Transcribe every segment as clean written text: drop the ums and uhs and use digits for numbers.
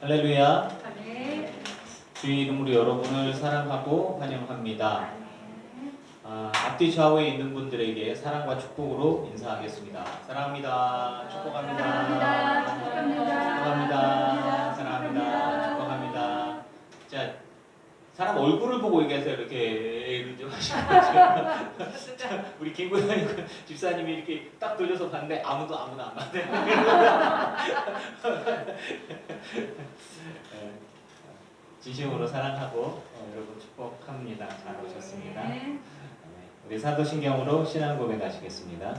할렐루야. 아멘. 주의 이름으로 여러분을 사랑하고 환영합니다. 앞뒤 좌우에 있는 분들에게 사랑과 축복으로 인사하겠습니다. 사랑합니다. 축복합니다. 사랑합니다. 축복합니다. 축복합니다. 사랑합니다. 축복합니다. 자, 사람 얼굴을 보고 얘기하세요. 이렇게 좀 하시면 자, 우리 김구현이 집사님이 이렇게 딱 돌려서 봤는데 아무도 안 봤네. 진심으로 사랑하고 여러분 축복합니다. 잘 오셨습니다. 우리 사도신경으로 신앙 고백하시겠습니다.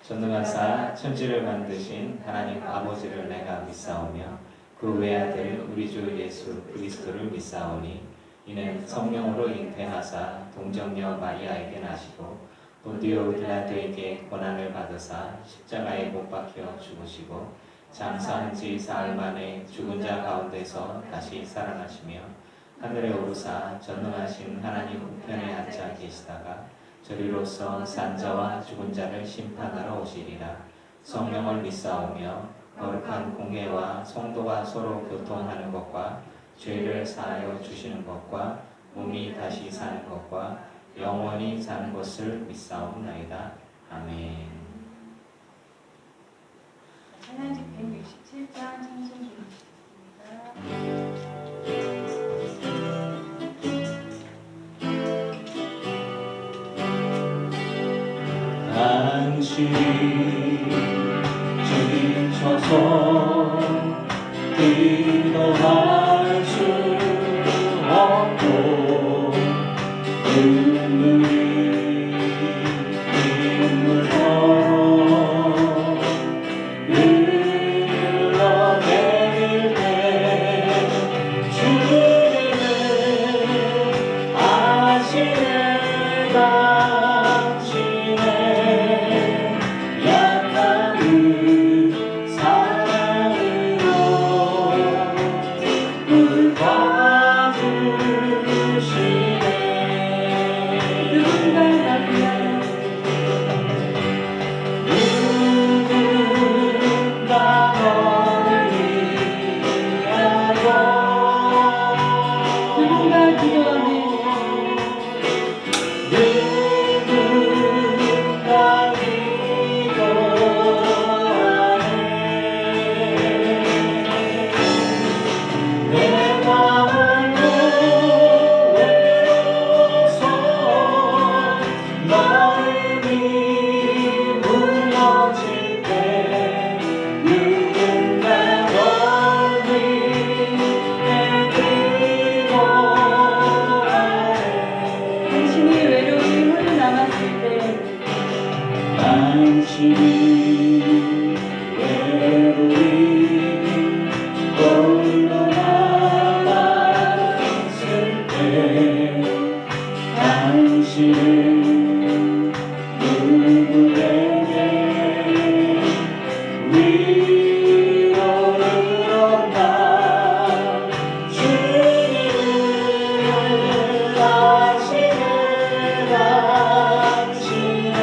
전능하사 천지를 만드신 하나님 아버지를 내가 믿사오며 그 외아들 우리 주 예수 그리스도를 믿사오니 이는 성령으로 잉태하사 동정녀 마리아에게 나시고 본디오 빌라도에게 고난을 받으사 십자가에 못 박혀 죽으시고 장사한 지 사흘 만에 죽은 자 가운데서 다시 살아나시며 하늘에 오르사 전능하신 하나님 우편에 앉아 계시다가 저리로서 산자와 죽은 자를 심판하러 오시리라. 성령을 믿사오며 거룩한 공회와 성도가 서로 교통하는 것과 죄를 사하여 주시는 것과 몸이 다시 사는 것과 영원히 사는 것을 믿사옵나이다. 아멘. 찬양집 167장 찬송 부르시겠습니다. 당신 지쳐서 기도할 수 없고 눈물이 빗물처럼 흘러내릴 때 주님은 아시네 당신의 약한 그 사랑으로 물 봐주시네. 누군가 널 위하여 누군가 기도하네. 누군가 기도하네. 내 마음도 외로워서 마음이 무너질 때 누군가 널 위해 기도하네. 당신이 외로움이 홀로 남았을 때 당신이 외로이 홀로 남았을 때 당신은 누구에게 위로를 얻나. 주님은 아시네 당신의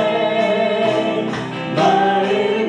마음을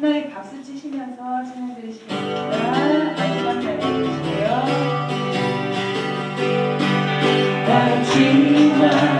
신나게 박수 치시면서 찬양 드리시겠습니다. 마지막 잘 들으실게요. 주리라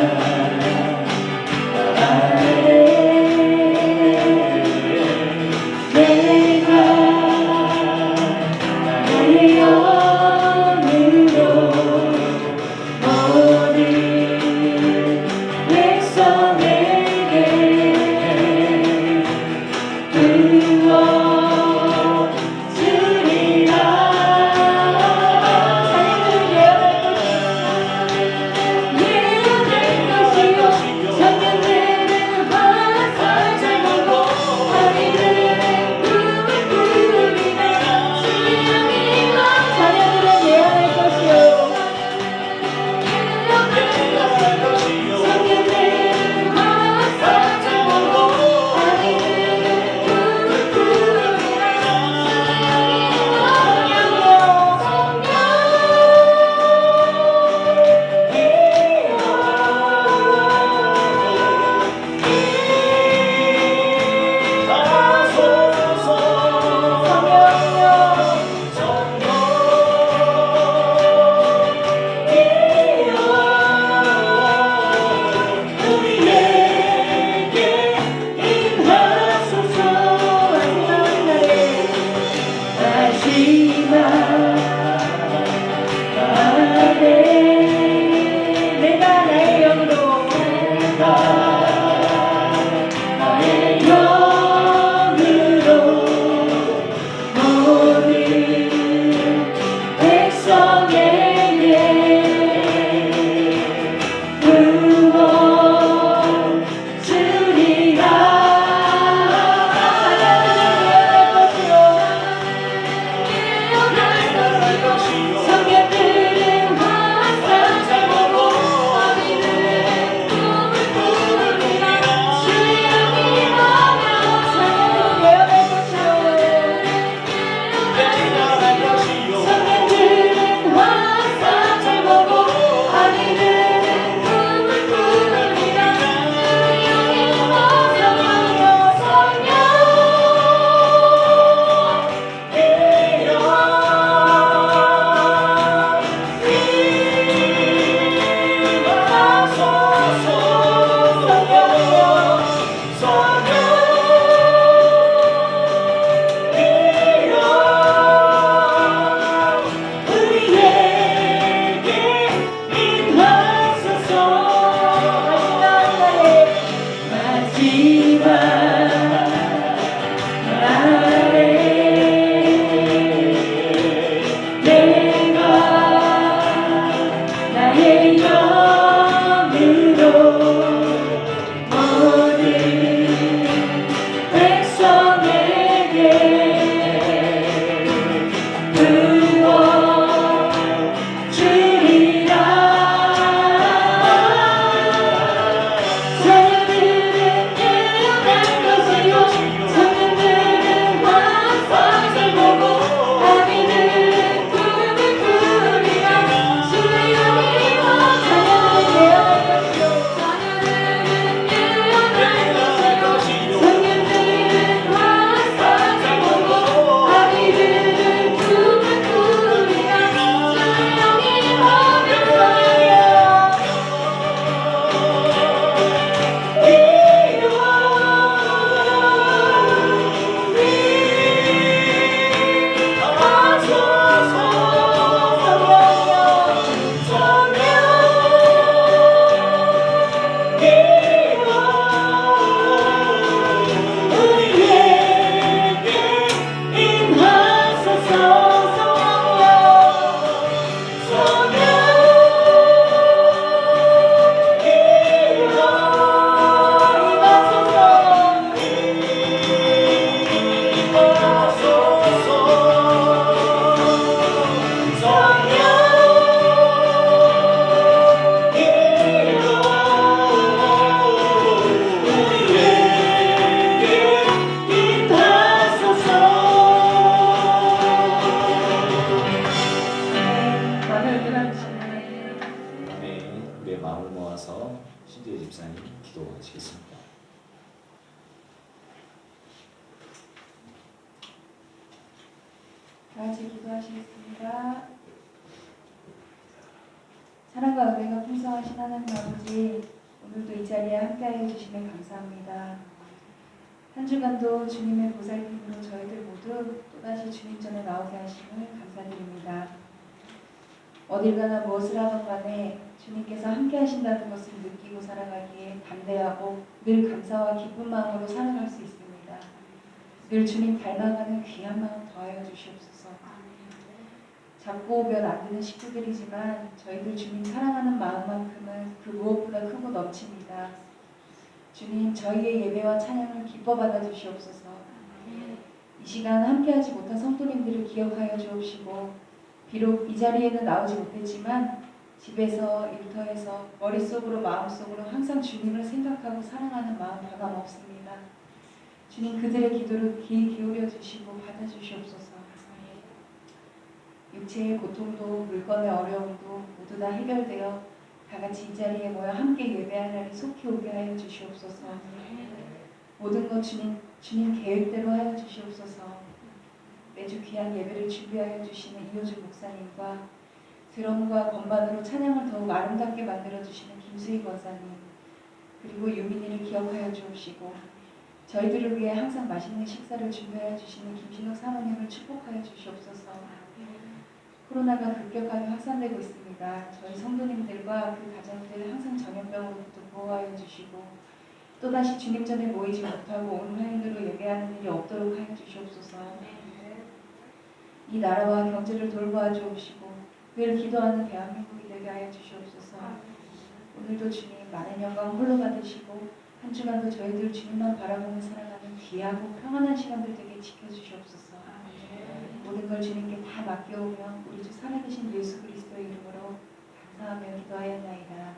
다 같이 기도하시겠습니다. 사랑과 은혜가 풍성하신 하나님 아버지, 오늘도 이 자리에 함께하여 주시면 감사합니다. 한 주간도 주님의 보살핌으로 저희들 모두 또다시 주님 전에 나오게 하심을 감사드립니다. 어딜 가나 무엇을 하건 간에 주님께서 함께 하신다는 것을 느끼고 살아가기에 담대하고 늘 감사와 기쁜 마음으로 살아갈 수 있습니다. 늘 주님 닮아가는 귀한 마음 더하여 주시옵소서. 작고 몇 안 되는 식구들이지만 저희들 주님 사랑하는 마음만큼은 그 무엇보다 크고 넘칩니다. 주님, 저희의 예배와 찬양을 기뻐 받아 주시옵소서. 이 시간 함께하지 못한 성도님들을 기억하여 주옵시고, 비록 이 자리에는 나오지 못했지만 집에서, 일터에서, 머릿속으로, 마음속으로 항상 주님을 생각하고 사랑하는 마음 변함없습니다. 주님, 그들의 기도를 귀 기울여 주시고 받아 주시옵소서. 육체의 고통도 물건의 어려움도 모두 다 해결되어 다 같이 이 자리에 모여 함께 예배할 날이 속히 오게 하여 주시옵소서. 모든 것 주님 계획대로 하여 주시옵소서. 매주 귀한 예배를 준비하여 주시는 이호주 목사님과 드럼과 건반으로 찬양을 더욱 아름답게 만들어 주시는 김수희 권사님, 그리고 유민이를 기억하여 주옵시고, 저희들을 위해 항상 맛있는 식사를 준비하여 주시는 김신욱 사모님을 축복하여 주시옵소서. 코로나가 급격하게 확산되고 있습니다. 저희 성도님들과 그 가정들 항상 전염병으로부터 보호하여 주시고, 또다시 주님 전에 모이지 못하고 온라인으로 예배하는 일이 없도록 하여 주시옵소서. 이 나라와 경제를 돌보아 주옵시고 늘 기도하는 대한민국이 되게 하여 주시옵소서. 오늘도 주님 많은 영광 홀로 받으시고 한 주간도 저희들 주님만 바라보며 살아가는 귀하고 평안한 시간들 되게 지켜주시옵소서. 모든 걸 주님께 다 맡겨오며 우리 주 살아계신 예수 그리스도의 이름으로 감사하며 기도하였나이다.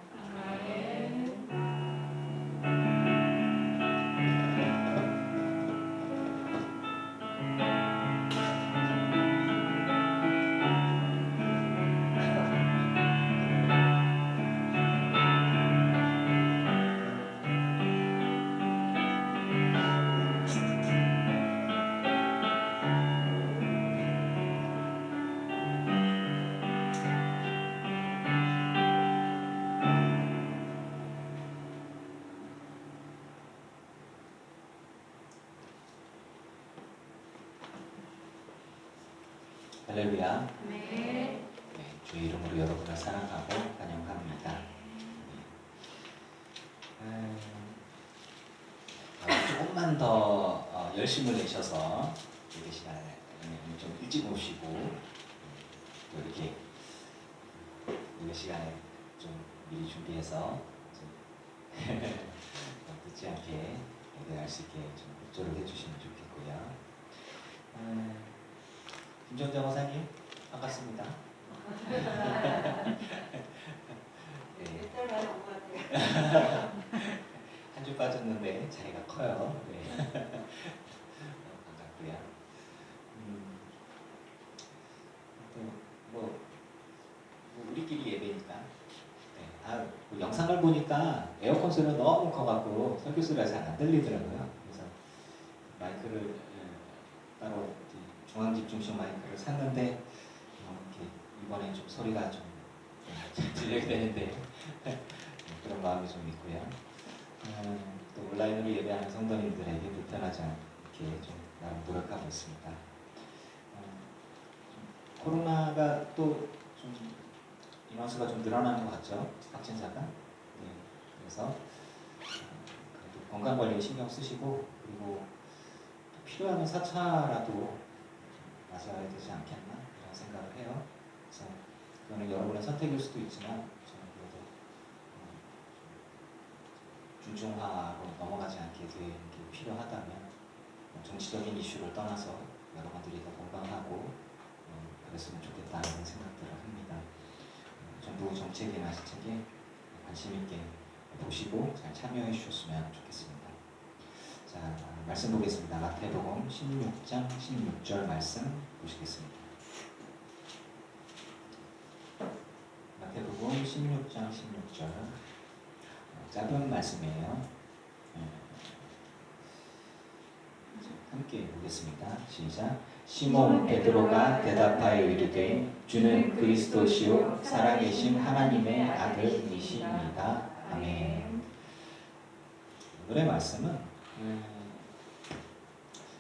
할렐루야. 네. 주 이름으로 여러분을 사랑하고 환영합니다. 조금만 더 열심을 내셔서 예배 시간에 좀 일찍 오시고 또 이렇게 예배 시간에 좀 미리 준비해서 좀 늦지 않게 예배할 수 있게 좀 협조를 해주시면 좋겠고요. 김정자 목사님 반갑습니다. 네. 한 주 빠졌는데 자리가 커요. 네. 반갑고요. 뭐 우리끼리 예배니까. 네. 그 영상을 보니까 에어컨 소리가 너무 커갖고 설교 소리가 잘 안 들리더라고요. 그래서 마이크를 따로 중앙 집중식 마이크를 샀는데 이렇게 이번에 좀 소리가 좀 잘 들려야 되는데 그런 마음이 좀 있고요. 또 온라인으로 예배하는 성도님들에게 불편하지 않게 좀 나름 노력하고 있습니다. 코로나가 또 좀 인원수가 좀 늘어나는 것 같죠? 확진자가. 네, 그래서 그래도 건강관리에 신경 쓰시고, 그리고 필요하면 4차라도 맞아야 되지 않겠나 이런 생각을 해요. 그래서 그거는 여러분의 선택일 수도 있지만 저는 그래도 중증화로 넘어가지 않게 되는 게 필요하다면 정치적인 이슈를 떠나서 여러분들이 더 건강하고 그랬으면 좋겠다는 생각들을 합니다. 정부 정책이나 시책에 관심 있게 보시고 잘 참여해 주셨으면 좋겠습니다. 자, 말씀 보겠습니다. 마태복음 16장 16절 말씀 보시겠습니다. 마태복음 16장 16절 짧은 말씀이에요. 함께 보겠습니다. 시작. 시몬 베드로가 대답하여 이르되 주는 그리스도시요 살아계신 하나님의 아들이십니다. 아멘. 오늘의 말씀은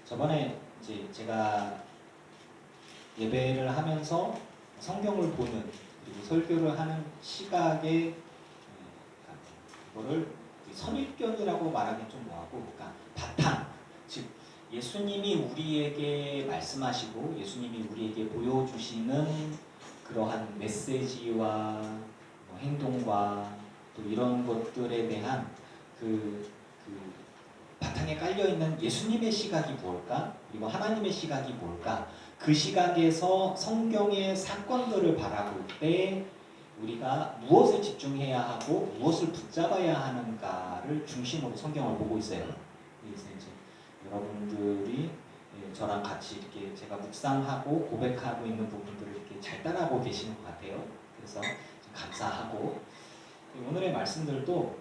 저번에 이제 제가 예배를 하면서 성경을 보는 그리고 설교를 하는 시각에 이거를 선입견이라고 말하기 좀 뭐하고, 그러니까 바탕, 즉 예수님이 우리에게 말씀하시고 예수님이 우리에게 보여주시는 그러한 메시지와 행동과 또 이런 것들에 대한 그 바탕에 깔려있는 예수님의 시각이 뭘까? 그리고 하나님의 시각이 뭘까? 그 시각에서 성경의 사건들을 바라볼 때 우리가 무엇을 집중해야 하고 무엇을 붙잡아야 하는가를 중심으로 성경을 보고 있어요. 그래서 이제 여러분들이 저랑 같이 이렇게 제가 묵상하고 고백하고 있는 부분들을 이렇게 잘 따라하고 계시는 것 같아요. 그래서 감사하고, 오늘의 말씀들도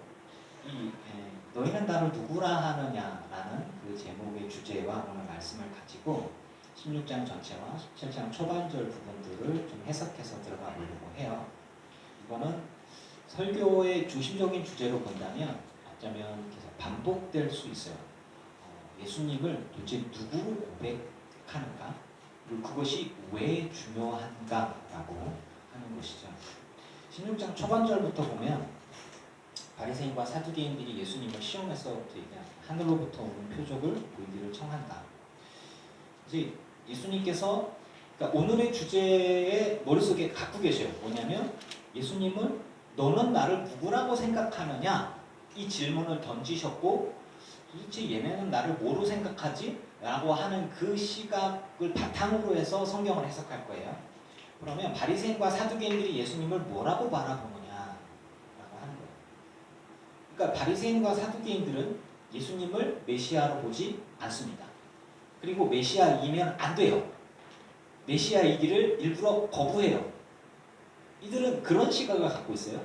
너희는 나를 누구라 하느냐라는 그 제목의 주제와 오늘 말씀을 가지고 16장 전체와 17장 초반절 부분들을 좀 해석해서 들어가 보려고 해요. 이거는 설교의 중심적인 주제로 본다면 어쩌면 계속 반복될 수 있어요. 예수님을 도대체 누구로 고백하는가? 그리고 그것이 왜 중요한가라고 하는 것이죠. 16장 초반절부터 보면 바리새인과 사두개인들이 예수님을 시험해서 하늘로부터 오는 표적을 보이기를 청한다. 이제 예수님께서 그러니까 오늘의 주제에 머릿속에 갖고 계셔요. 뭐냐면 예수님은 너는 나를 누구라고 생각하느냐? 이 질문을 던지셨고 도대체 얘네는 나를 뭐로 생각하지? 라고 하는 그 시각을 바탕으로 해서 성경을 해석할 거예요. 그러면 바리새인과 사두개인들이 예수님을 뭐라고 바라보느냐 라고 하는 거예요. 그러니까 바리새인과 사두개인들은 예수님을 메시아로 보지 않습니다. 그리고 메시아이면 안 돼요. 메시아이기를 일부러 거부해요. 이들은 그런 시각을 갖고 있어요.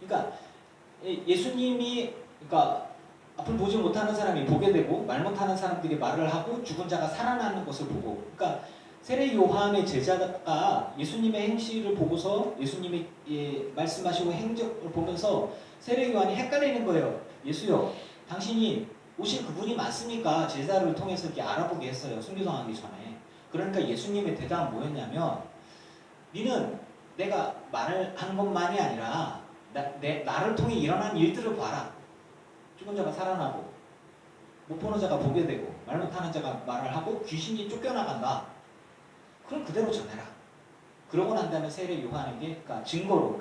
그러니까 예수님이 앞을 보지 못하는 사람이 보게 되고 말 못하는 사람들이 말을 하고 죽은 자가 살아나는 것을 보고, 그러니까 세례 요한의 제자가 예수님의 행실을 보고서 예수님이 말씀하시고 행적을 보면서 세례 요한이 헷갈리는 거예요. 예수요, 당신이 오실 그분이 맞습니까? 제자를 통해서 이렇게 알아보게 했어요. 순교당하기 전에. 그러니까 예수님의 대답은 뭐였냐면, 니는 내가 말을 하는 것만이 아니라 나를 통해 일어난 일들을 봐라. 죽은 자가 살아나고 못 보는 자가 보게 되고 말 못하는 자가 말을 하고 귀신이 쫓겨나간다. 그럼 그대로 전해라. 그러고 난 다음에 세례 요한에게 증거로,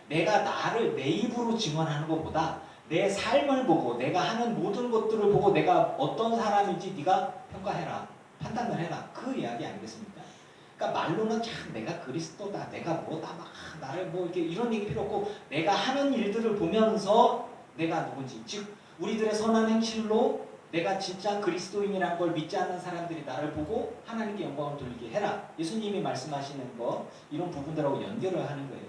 내가 나를 내 입으로 증언하는 것보다 내 삶을 보고 내가 하는 모든 것들을 보고 내가 어떤 사람인지 네가 평가해라. 판단을 해라. 그 이야기 아니겠습니까? 말로는 참 내가 그리스도다, 내가 뭐다, 막 나를 이렇게 이런 얘기 필요 없고 내가 하는 일들을 보면서 내가 누군지, 즉 우리들의 선한 행실로 내가 진짜 그리스도인이라는 걸 믿지 않는 사람들이 나를 보고 하나님께 영광을 돌리게 해라. 예수님이 말씀하시는 거 이런 부분들하고 연결을 하는 거예요.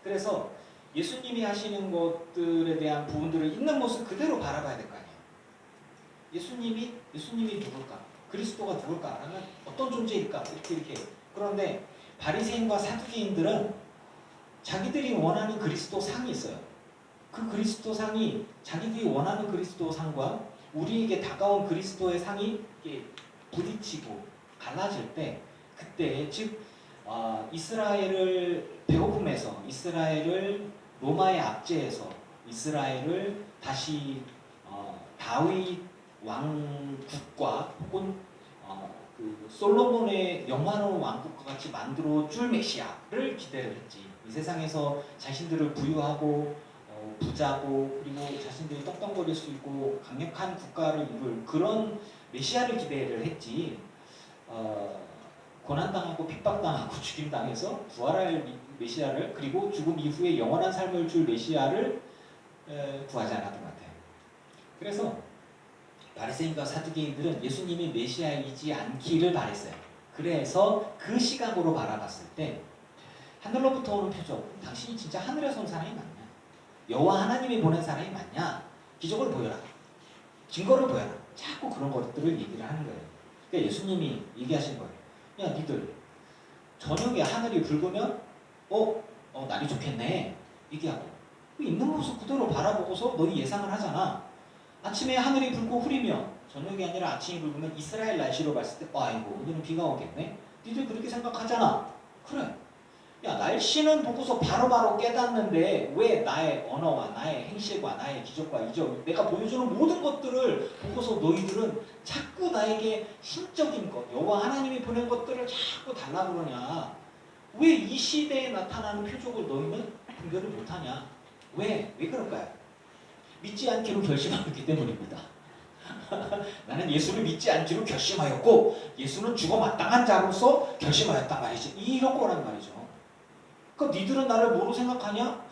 그래서 예수님이 하시는 것들에 대한 부분들을 있는 모습 그대로 바라봐야 될 거 아니에요. 예수님이 누굴까? 그리스도가 누굴까라는 어떤 존재일까? 이렇게. 그런데 바리새인과 사두개인들은 자기들이 원하는 그리스도 상이 있어요. 그 그리스도 상이 자기들이 원하는 그리스도 상과 우리에게 다가온 그리스도의 상이 부딪히고 갈라질 때, 그때 즉 이스라엘을 배고픔에서, 이스라엘을 로마의 압제에서, 이스라엘을 다시 다윗 왕국과 혹은 그 솔로몬의 영화로운 왕국과 같이 만들어 줄 메시아를 기대를 했지. 이 세상에서 자신들을 부유하고 부자고 그리고 자신들이 떵떵거릴 수 있고 강력한 국가를 이룰 그런 메시아를 기대를 했지. 고난당하고 핍박당하고 죽임당해서 부활할 메시아를, 그리고 죽음 이후에 영원한 삶을 줄 메시아를 구하지 않았던 것 같아요. 그래서 바리새인과 사두개인들은 예수님이 메시아이지 않기를 바랬어요. 그래서 그 시각으로 바라봤을 때 하늘로부터 오는 표적, 당신이 진짜 하늘에서 온 사람이 맞냐? 여호와 하나님이 보낸 사람이 맞냐? 기적을 보여라. 증거를 보여라. 자꾸 그런 것들을 얘기를 하는 거예요. 그러니까 예수님이 얘기하신 거예요. 야, 니들 저녁에 하늘이 붉으면 날이 좋겠네 얘기하고, 그 있는 모습 그대로 바라보고서 너희 예상을 하잖아. 아침에 하늘이 붉고 흐리면, 저녁이 아니라 아침이 붉으면 이스라엘 날씨로 봤을 때 아이고 오늘은 비가 오겠네. 니들 그렇게 생각하잖아. 그래. 야, 날씨는 보고서 바로바로 깨닫는데 왜 나의 언어와 나의 행실과 나의 기적과 이적, 내가 보여주는 모든 것들을 보고서 너희들은 자꾸 나에게 신적인 것, 여호와 하나님이 보낸 것들을 자꾸 달라고 그러냐. 왜 이 시대에 나타나는 표적을 너희는 분별을 못하냐. 왜 그럴까요? 믿지 않기로 결심하였기 때문입니다. 나는 예수를 믿지 않기로 결심하였고 예수는 죽어 마땅한 자로서 결심하였단 말이지. 이런 거란 말이죠. 그러니까 니들은 나를 뭐로 생각하냐?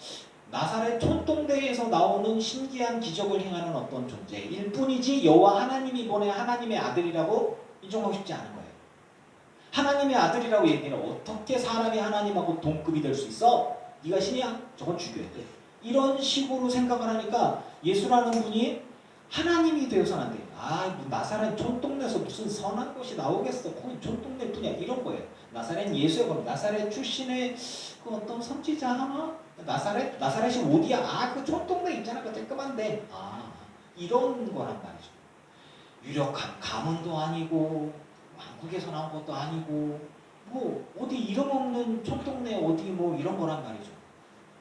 나사렛 촌동대에서 나오는 신기한 기적을 행하는 어떤 존재일 뿐이지 여호와 하나님이 보낸 하나님의 아들이라고 인정하고 싶지 않은 거예요. 하나님의 아들이라고 얘기는 어떻게 사람이 하나님하고 동급이 될 수 있어? 네가 신이야? 저건 죽여야 돼. 이런 식으로 생각을 하니까 예수라는 분이 하나님이 되어서는 안 돼. 뭐 나사렛 촌동네에서 무슨 선한 것이 나오겠어. 거기 촌동네 뿐이야. 이런 거예요. 나사렛 예수의 것, 나사렛 출신의 그 어떤 선지자 하나? 나사렛이 어디야? 그 촌동네 있잖아. 그 쬐끄만데. 이런 거란 말이죠. 유력한 가문도 아니고 한국에서 나온 것도 아니고 뭐 어디 이름 없는 촌동네 어디 뭐 이런 거란 말이죠.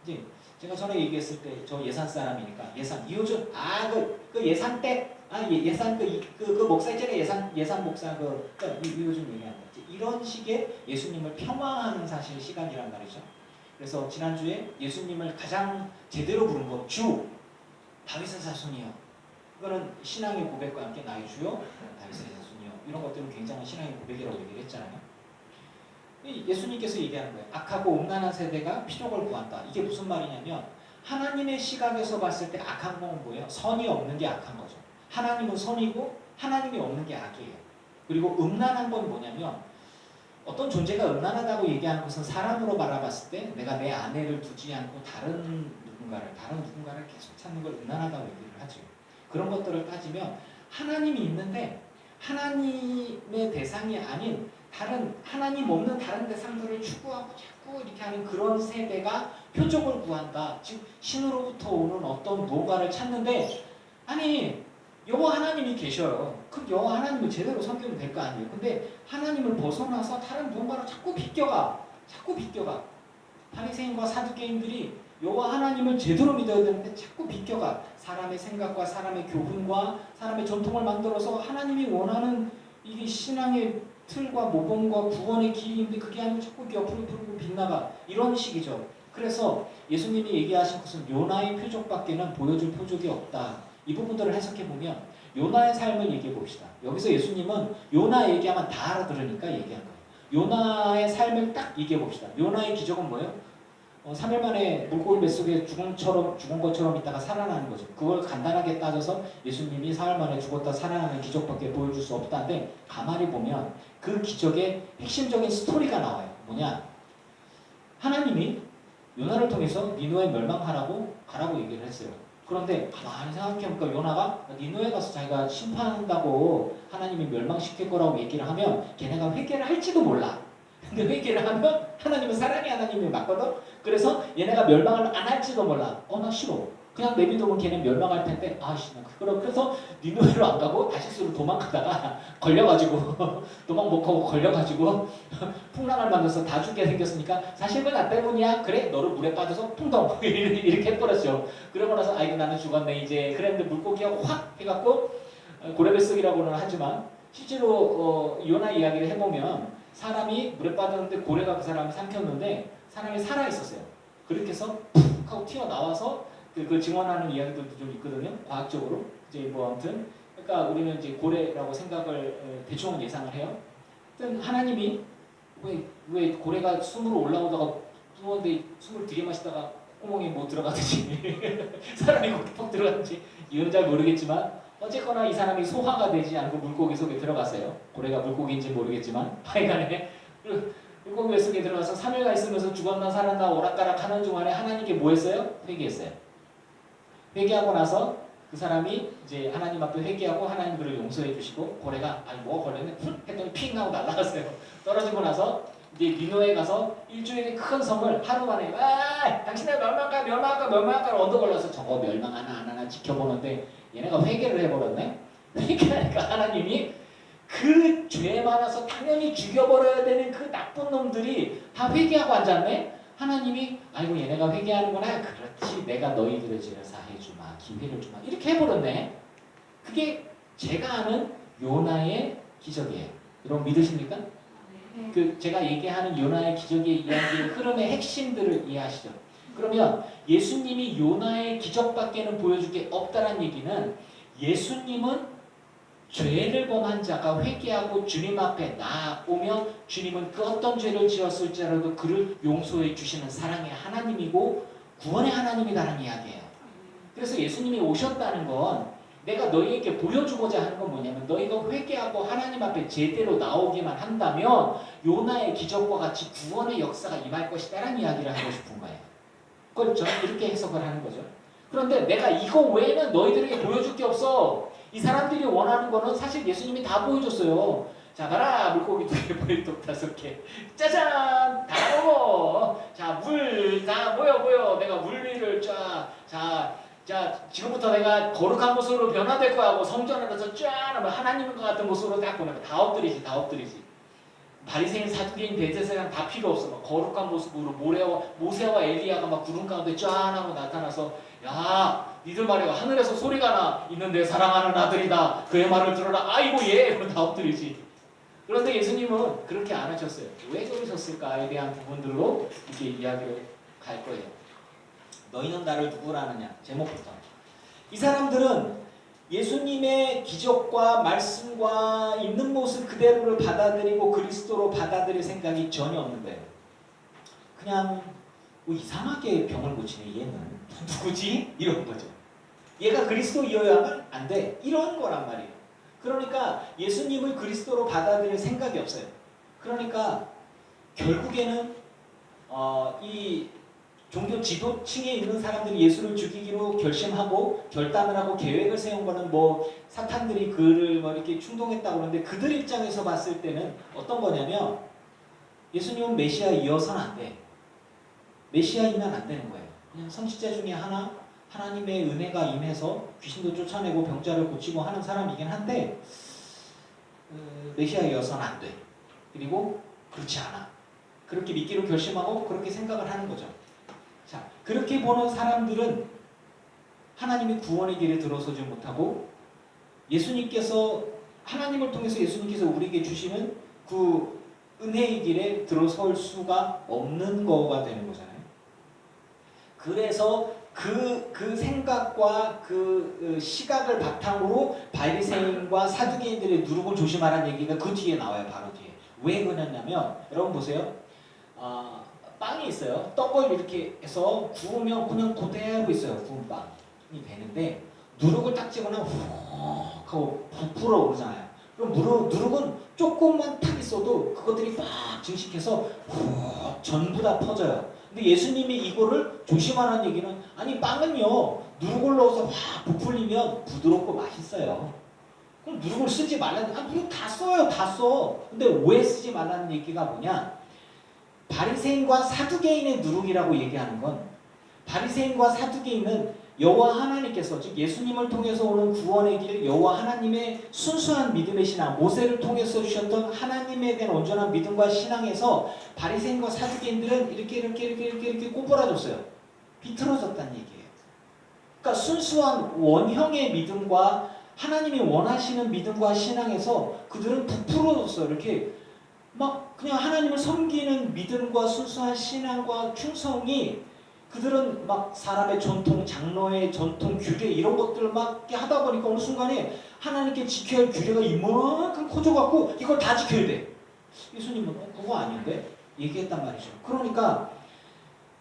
이제 제가 전에 얘기했을 때 저 예산 사람이니까 예산 이호준 그 예산 때 예산 그 목사 있잖아요. 예산 목사 이호준 얘기한 거 이런 식의 예수님을 폄하하는 사실 시간이란 말이죠. 그래서 지난주에 예수님을 가장 제대로 부른 거 주 다윗의 자손이요. 그거는 신앙의 고백과 함께 나의 주요 다윗의 자손이요. 이런 것들은 굉장한 신앙의 고백이라고 얘기를 했잖아요. 예수님께서 얘기하는 거예요. 악하고 음란한 세대가 피족을 구한다. 이게 무슨 말이냐면 하나님의 시각에서 봤을 때 악한 건 뭐예요? 선이 없는 게 악한 거죠. 하나님은 선이고 하나님이 없는 게 악이에요. 그리고 음란한 건 뭐냐면 어떤 존재가 음란하다고 얘기하는 것은 사람으로 바라봤을 때 내가 내 아내를 두지 않고 다른 누군가를 계속 찾는 걸 음란하다고 얘기를 하죠. 그런 것들을 따지면 하나님이 있는데 하나님의 대상이 아닌 다른 하나님 없는 다른 대상들을 추구하고 자꾸 이렇게 하는 그런 세대가 표적을 구한다. 즉 신으로부터 오는 어떤 뭔가를 찾는데 아니 여호와 하나님이 계셔요. 그럼 여호와 하나님을 제대로 섬기면 될 거 아니에요. 근데 하나님을 벗어나서 다른 무언가를 자꾸 비껴가. 바리새인과 사두개인들이 여호와 하나님을 제대로 믿어야 되는데 자꾸 비껴가. 사람의 생각과 사람의 교훈과 사람의 전통을 만들어서 하나님이 원하는 이게 신앙의 틀과 모범과 구원의 길인데 그게 아니고 자꾸 옆으로 풀고 빗나가. 이런 식이죠. 그래서 예수님이 얘기하신 것은 요나의 표적밖에는 보여줄 표적이 없다. 이 부분들을 해석해보면 요나의 삶을 얘기해봅시다. 여기서 예수님은 요나 얘기하면 다 알아들으니까 얘기한 거예요. 요나의 삶을 딱 얘기해봅시다. 요나의 기적은 뭐예요? 3일 만에 물고기 뱃속에 죽은 것처럼 있다가 살아나는 거죠. 그걸 간단하게 따져서 예수님이 4일 만에 죽었다 살아나는 기적밖에 보여줄 수 없다는데 가만히 보면 그 기적의 핵심적인 스토리가 나와요. 뭐냐? 하나님이 요나를 통해서 니느웨 멸망하라고 가라고 얘기를 했어요. 그런데 가만히 생각해보니까 요나가 니느웨 가서 자기가 심판한다고 하나님이 멸망시킬 거라고 얘기를 하면 걔네가 회개를 할지도 몰라. 근데 회개를 하면 하나님은 사랑의 하나님이 맞거든. 그래서 얘네가 멸망을 안 할지도 몰라. 나 싫어. 그냥 내비두면 걔는 멸망할 텐데 그래서 니느웨로 안 가고 다시스로 도망가다가 걸려가지고 도망 못 가고 걸려가지고 풍랑을 만나서 다 죽게 생겼으니까 사실 그건 나 때문이야. 그래 너를 물에 빠져서 풍덩 이렇게 해버렸죠. 그러고 나서 아이고 나는 죽었네 이제. 그랬는데 물고기가 확 해갖고 고래뱃속이라고는 하지만 실제로 요나 이야기를 해보면 사람이 물에 빠졌는데 고래가 그 사람을 삼켰는데 사람이 살아있었어요. 그렇게 해서 푹 하고 튀어나와서 그 증언하는 이야기들도 좀 있거든요. 과학적으로. 이제 뭐 아무튼 그러니까 우리는 이제 고래라고 생각을 대충 예상을 해요. 하여튼 하나님이 왜 고래가 숨으로 올라오다가 누웠는데 숨을 들이마시다가 콧구멍에 뭐 들어가든지 사람이 거기 퍽 들어가든지 이건 잘 모르겠지만 어쨌거나 이 사람이 소화가 되지 않고 물고기 속에 들어갔어요. 고래가 물고기인지 모르겠지만 하여간에 물고기 속에 들어가서 3일간 있으면서 죽었나 살았나 오락가락 하는 중간에 하나님께 뭐 했어요? 회개했어요. 회개하고 나서 그 사람이 이제 하나님 앞에 회개하고 하나님 그를 용서해 주시고 고래가 아니 뭐 걸렸네 했더니 핑 하고 날아갔어요. 떨어지고 나서 이제 니누에 가서 일주일의 큰 성을 하루 만에 당신들 멸망할까 언덕 올라서 저거 멸망하나 안 하나 지켜보는데 얘네가 회개를 해버렸네. 회개하니까 하나님이 그 죄 많아서 당연히 죽여버려야 되는 그 나쁜 놈들이 다 회개하고 앉았네. 하나님이 아이고 얘네가 회개하는구나. 그렇지 내가 너희들의 죄를 사해주마 기회를 주마 이렇게 해버렸네. 그게 제가 아는 요나의 기적이에요. 여러분 믿으십니까? 그 제가 얘기하는 요나의 기적의 이야기의 흐름의 핵심들을 이해하시죠? 그러면 예수님이 요나의 기적밖에는 보여줄 게 없다는 얘기는 예수님은 죄를 범한 자가 회개하고 주님 앞에 나오면 주님은 그 어떤 죄를 지었을지라도 그를 용서해 주시는 사랑의 하나님이고 구원의 하나님이라는 이야기예요. 그래서 예수님이 오셨다는 건 내가 너희에게 보여주고자 하는 건 뭐냐면 너희가 회개하고 하나님 앞에 제대로 나오기만 한다면 요나의 기적과 같이 구원의 역사가 임할 것이다라는 이야기를 하고 싶은 거예요. 그걸 저는 이렇게 해석을 하는 거죠. 그런데 내가 이거 외에는 너희들에게 보여줄 게 없어. 이 사람들이 원하는 거는 사실 예수님이 다 보여줬어요. 자 봐라 물고기 2개 머리떡 5개 짜잔 다 먹어. 자 물 다 모여 내가 물 위를 자 지금부터 내가 거룩한 모습으로 변화될 거야 하고 성전에서 쫙 하면 하나님과 같은 모습으로 딱 보내면 다 엎드리지. 바리새인 사두개인 대제사장 다 필요 없어. 막 거룩한 모습으로 모세와 엘리야가 막 구름 가운데 쫙 하고 나타나서 야 니들 말이야 하늘에서 소리가 나 있는 내 사랑하는 아들이다 그의 말을 들어라 아이고 예 이러면 다 엎드리지. 그런데 예수님은 그렇게 안 하셨어요. 왜 그러셨을까에 대한 부분들로 이렇게 이야기를 갈 거예요. 너희는 나를 누구라 하느냐. 제목부터 이 사람들은 예수님의 기적과 말씀과 있는 모습 그대로를 받아들이고 그리스도로 받아들일 생각이 전혀 없는 거예요. 그냥 뭐 이상하게 병을 고치네 얘는 누구지? 이런 거죠. 얘가 그리스도이어야 하면 안 돼. 이런 거란 말이에요. 그러니까 예수님을 그리스도로 받아들일 생각이 없어요. 그러니까 결국에는 이 종교 지도층에 있는 사람들이 예수를 죽이기로 결심하고 결단을 하고 계획을 세운 거는 뭐 사탄들이 그를 뭐 이렇게 충동했다고 그러는데 그들 입장에서 봤을 때는 어떤 거냐면 예수님은 메시아이어서는 안 돼. 메시아이면 안 되는 거예요. 그냥 선지자 중에 하나 하나님의 은혜가 임해서 귀신도 쫓아내고 병자를 고치고 하는 사람이긴 한데 메시아이어서는 안 돼. 그리고 그렇지 않아. 그렇게 믿기로 결심하고 그렇게 생각을 하는 거죠. 자, 그렇게 보는 사람들은 하나님의 구원의 길에 들어서지 못하고 예수님께서 하나님을 통해서 예수님께서 우리에게 주시는 그 은혜의 길에 들어설 수가 없는 거가 되는 거잖아요. 그래서 그 생각과 그 시각을 바탕으로 바리새인과 사두개인들의 누룩을 조심하라는 얘기가 그 뒤에 나와요. 바로 뒤에. 왜 그러냐면 여러분 보세요. 빵이 있어요. 떡을 이렇게 해서 구우면 그냥 그대로 있어요. 구운 빵이 되는데 누룩을 딱 찍으면 훅 하고 부풀어 오르잖아요. 그럼 누룩은 조금만 탁 있어도 그것들이 막 증식해서 훅 전부 다 퍼져요. 근데 예수님이 이거를 조심하라는 얘기는 아니 빵은요 누룩을 넣어서 확 부풀리면 부드럽고 맛있어요. 그럼 누룩을 쓰지 말라는 누룩 다 써요. 다 써. 근데 왜 쓰지 말라는 얘기가 뭐냐? 바리새인과 사두개인의 누룩이라고 얘기하는 건 바리새인과 사두개인은 여호와 하나님께서 즉 예수님을 통해서 오는 구원의 길 여호와 하나님의 순수한 믿음의 신앙 모세를 통해서 주셨던 하나님에 대한 온전한 믿음과 신앙에서 바리새인과 사두개인들은 이렇게 꼬부라졌어요. 비틀어졌다는 얘기예요. 그러니까 순수한 원형의 믿음과 하나님이 원하시는 믿음과 신앙에서 그들은 부풀어졌어요. 이렇게 막 그냥 하나님을 섬기는 믿음과 순수한 신앙과 충성이 그들은 막 사람의 전통, 장로의 전통, 규례 이런 것들을 막 하다 보니까 어느 순간에 하나님께 지켜야 할 규례가 이만큼 커져갖고 이걸 다 지켜야 돼. 예수님은 그거 아닌데? 얘기했단 말이죠. 그러니까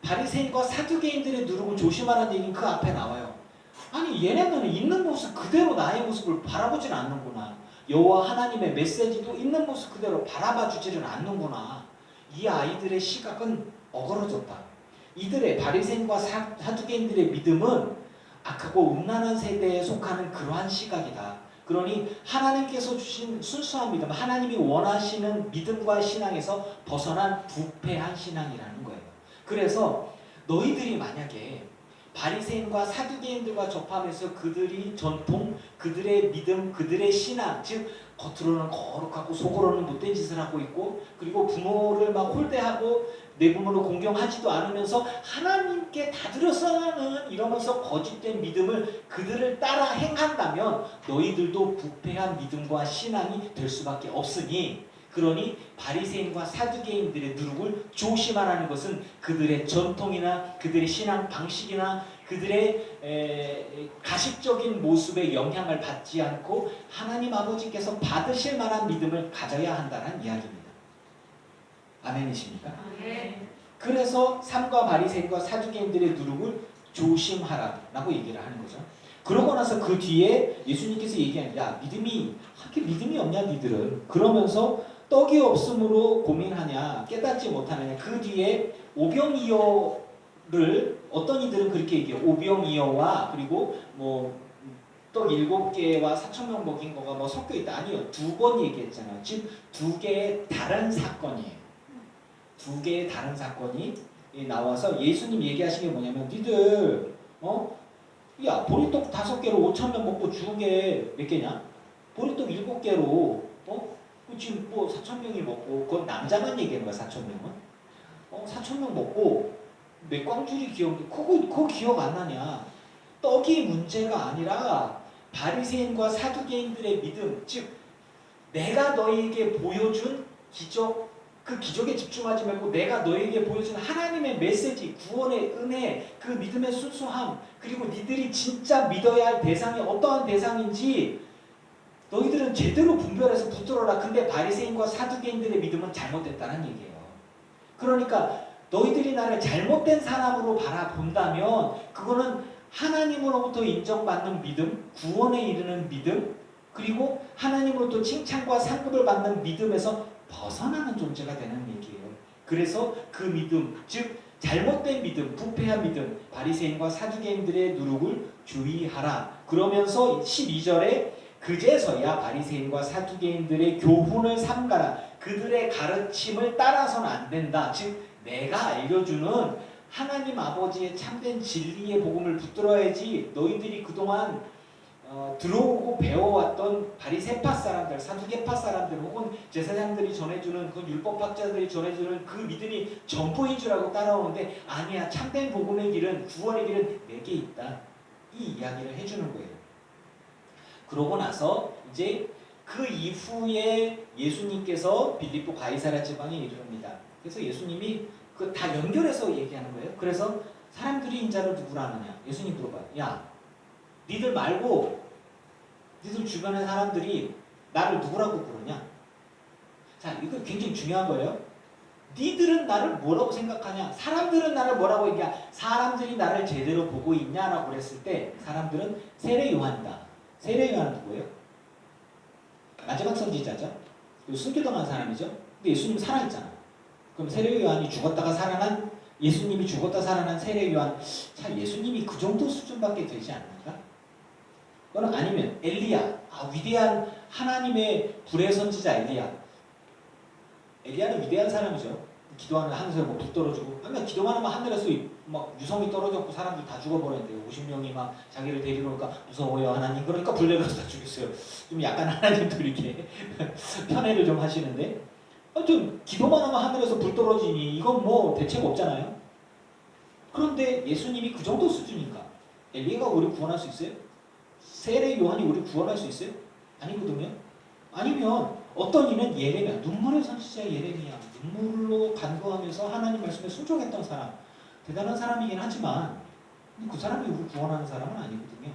바리새인과 사두개인들의 누룩을 조심하라는 얘기는 그 앞에 나와요. 아니 얘네들은 있는 모습 그대로 나의 모습을 바라보질 않는구나. 여호와 하나님의 메시지도 있는 모습 그대로 바라봐 주지를 않는구나. 이 아이들의 시각은 어그러졌다. 이들의 바리새인과 사두개인들의 믿음은 악하고 음란한 세대에 속하는 그러한 시각이다. 그러니 하나님께서 주신 순수한 믿음, 하나님이 원하시는 믿음과 신앙에서 벗어난 부패한 신앙이라는 거예요. 그래서 너희들이 만약에 바리새인과 사두개인들과 접하면서 그들이 전통, 그들의 믿음, 그들의 신앙, 즉 겉으로는 거룩하고 속으로는 못된 짓을 하고 있고, 그리고 부모를 막 홀대하고 내부모를 공경하지도 않으면서 하나님께 다들어서는 이러면서 거짓된 믿음을 그들을 따라 행한다면 너희들도 부패한 믿음과 신앙이 될 수밖에 없으니, 그러니 바리새인과 사두개인들의 누룩을 조심하라는 것은 그들의 전통이나 그들의 신앙 방식이나 그들의 가식적인 모습에 영향을 받지 않고 하나님 아버지께서 받으실 만한 믿음을 가져야 한다는 이야기입니다. 아멘이십니까? 그래서 삼가 바리새인과 사두개인들의 누룩을 조심하라라고 얘기를 하는 거죠. 그러고 나서 그 뒤에 예수님께서 얘기하는, 야, 믿음이 없냐 니들은, 그러면서 떡이 없음으로 고민하냐, 깨닫지 못하느냐. 그 뒤에 오병이어를 어떤 이들은 그렇게 얘기해요. 오병이어와 그리고 뭐 떡 7개와 4,000명 먹인 거가 뭐 섞여 있다. 아니요, 2번 얘기했잖아요. 즉 2개의 다른 사건이에요. 2개의 다른 사건이 나와서 예수님 얘기하신 게 뭐냐면, 니들 야, 보리떡 5개로 5,000명 먹고 죽은 게 몇 개냐? 보리떡 7개로 지금 뭐 4,000명이 먹고, 그건 남자만 얘기하는 거야. 4,000명은 4,000명 먹고 몇 광줄이 기억이, 그거 기억 안 나냐? 떡이 문제가 아니라 바리새인과 사두개인들의 믿음, 즉 내가 너희에게 보여준 기적, 그 기적에 집중하지 말고 내가 너희에게 보여준 하나님의 메시지, 구원의 은혜, 그 믿음의 순수함, 그리고 니들이 진짜 믿어야 할 대상이 어떠한 대상인지 너희들은 제대로 분별해서 붙들어라. 근데 바리새인과 사두개인들의 믿음은 잘못됐다는 얘기예요. 그러니까 너희들이 나를 잘못된 사람으로 바라본다면 그거는 하나님으로부터 인정받는 믿음, 구원에 이르는 믿음, 그리고 하나님으로부터 칭찬과 상급을 받는 믿음에서 벗어나는 존재가 되는 얘기예요. 그래서 그 믿음, 즉 잘못된 믿음, 부패한 믿음, 바리새인과 사두개인들의 누룩을 주의하라. 그러면서 12절에 그제서야 바리새인과 사두개인들의 교훈을 삼가라. 그들의 가르침을 따라서는 안 된다. 즉 내가 알려주는 하나님 아버지의 참된 진리의 복음을 붙들어야지, 너희들이 그동안 들어오고 배워왔던 바리새파 사람들, 사두개파 사람들, 혹은 제사장들이 전해주는, 그 율법학자들이 전해주는 그 믿음이 전포인 줄 알고 따라오는데, 아니야, 참된 복음의 길은, 구원의 길은 내게 있다. 이 이야기를 해주는 거예요. 그러고 나서 이제 그 이후에 예수님께서 빌립보 가이사랴 지방에 이르릅니다. 그래서 예수님이 그 다 연결해서 얘기하는 거예요. 그래서 사람들이 인자를 누구라 하느냐? 예수님 물어봐요. 야, 니들 말고 니들 주변의 사람들이 나를 누구라고 부르냐? 자, 이거 굉장히 중요한 거예요. 니들은 나를 뭐라고 생각하냐? 사람들은 나를 뭐라고 얘기하냐? 사람들이 나를 제대로 보고 있냐라고 그랬을 때 사람들은 세례 요한이다. 세례 요한은 누구예요? 마지막 선지자죠. 순교당한 사람이죠. 근데 예수님 살아있잖아. 그럼 세례 요한이 죽었다가 살아난, 예수님이 죽었다 살아난 세례 요한, 참 예수님이 그 정도 수준밖에 되지 않는가? 그건 아니면 엘리야, 위대한 하나님의 불의 선지자 엘리야는 위대한 사람이죠. 기도하는 하늘에서 뭐 불 떨어지고, 아니면 기도만 하면 하늘에서 막 유성이 떨어졌고 사람들 다 죽어버렸는데 50명이 막 자기를 데리러 오니까 무서워요 하나님, 그러니까 불 내려서 다 죽였어요. 좀 약간 하나님도 이렇게 편애를 좀 하시는데, 좀 기도만 하면 하늘에서 불 떨어지니 이건 뭐 대책 없잖아요. 그런데 예수님이 그 정도 수준인가? 엘리야가 우리 구원할 수 있어요? 세례 요한이 우리 구원할 수 있어요? 아니거든요. 아니면 어떤 이는 예레미야, 눈물의 선지자 예레미야, 눈물로 간구하면서 하나님 말씀에 순종했던 사람, 대단한 사람이긴 하지만 그 사람이 우리 구원하는 사람은 아니거든요.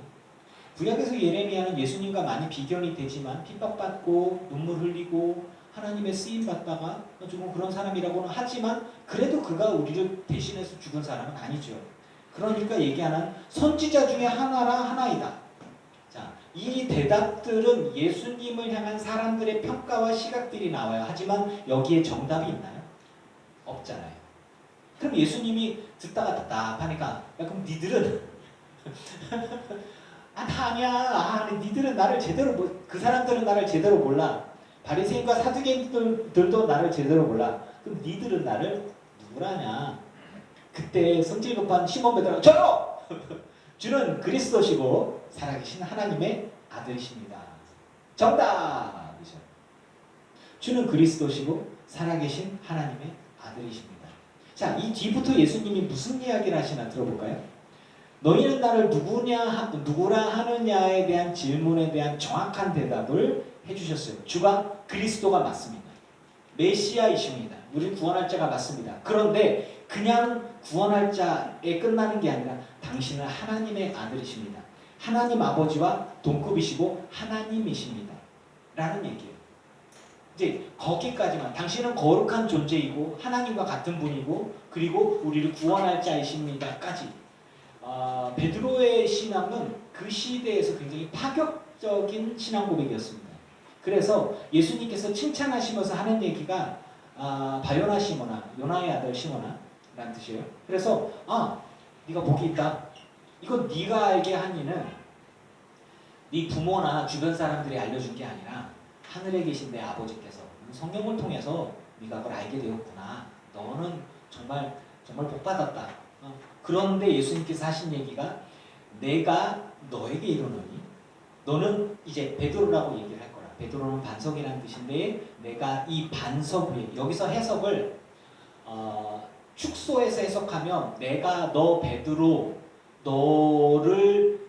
구약에서 예레미야는 예수님과 많이 비견이 되지만 핍박받고 눈물 흘리고 하나님의 쓰임받다가 좀 그런 사람이라고는 하지만 그래도 그가 우리를 대신해서 죽은 사람은 아니죠. 그러니까 얘기하는 선지자 중에 하나이다. 자, 이 대답들은 예수님을 향한 사람들의 평가와 시각들이 나와요. 하지만 여기에 정답이 있나요? 없잖아요. 그럼 예수님이 듣다가 답답하니까, 야, 그럼 니들은 나 아니야. 니들은 나를 제대로 그 사람들은 나를 제대로 몰라. 바리새인과 사두개인들도 나를 제대로 몰라. 그럼 니들은 나를 누구라냐? 그때 성질 급한 시몬 베드로가 저요! 주는 그리스도시고 살아계신 하나님의 아들이십니다. 정답이죠. 주는 그리스도시고 살아계신 하나님의 아들이십니다. 자, 이 뒤부터 예수님이 무슨 이야기를 하시나 들어볼까요? 너희는 나를 누구라 하느냐에 대한 질문에 대한 정확한 대답을 해주셨어요. 주가 그리스도가 맞습니다. 메시아이십니다. 우리 구원할 자가 맞습니다. 그런데 그냥 구원할 자에 끝나는 게 아니라 당신은 하나님의 아들이십니다. 하나님 아버지와 동급이시고 하나님이십니다. 라는 얘기예요. 이제 거기까지만, 당신은 거룩한 존재이고 하나님과 같은 분이고 그리고 우리를 구원할 자이십니다까지. 베드로의 신앙은 그 시대에서 굉장히 파격적인 신앙 고백이었습니다. 그래서 예수님께서 칭찬하시면서 하는 얘기가 바요나 시모나, 요나의 아들 시모나 라는 뜻이에요. 그래서 네가 복이 있다. 이건 네가 알게 한 이는 네 부모나 주변 사람들이 알려준 게 아니라 하늘에 계신 내 아버지께서 성령을 통해서 네가 그걸 알게 되었구나. 너는 정말 복받았다. 그런데 예수님께서 하신 얘기가 내가 너에게 이르노니 너는 이제 베드로라고 얘기를 할 거라. 베드로는 반석이라는 뜻인데 내가 이 반석 위에, 여기서 해석을 축소해서 해석하면 내가 너 베드로 너를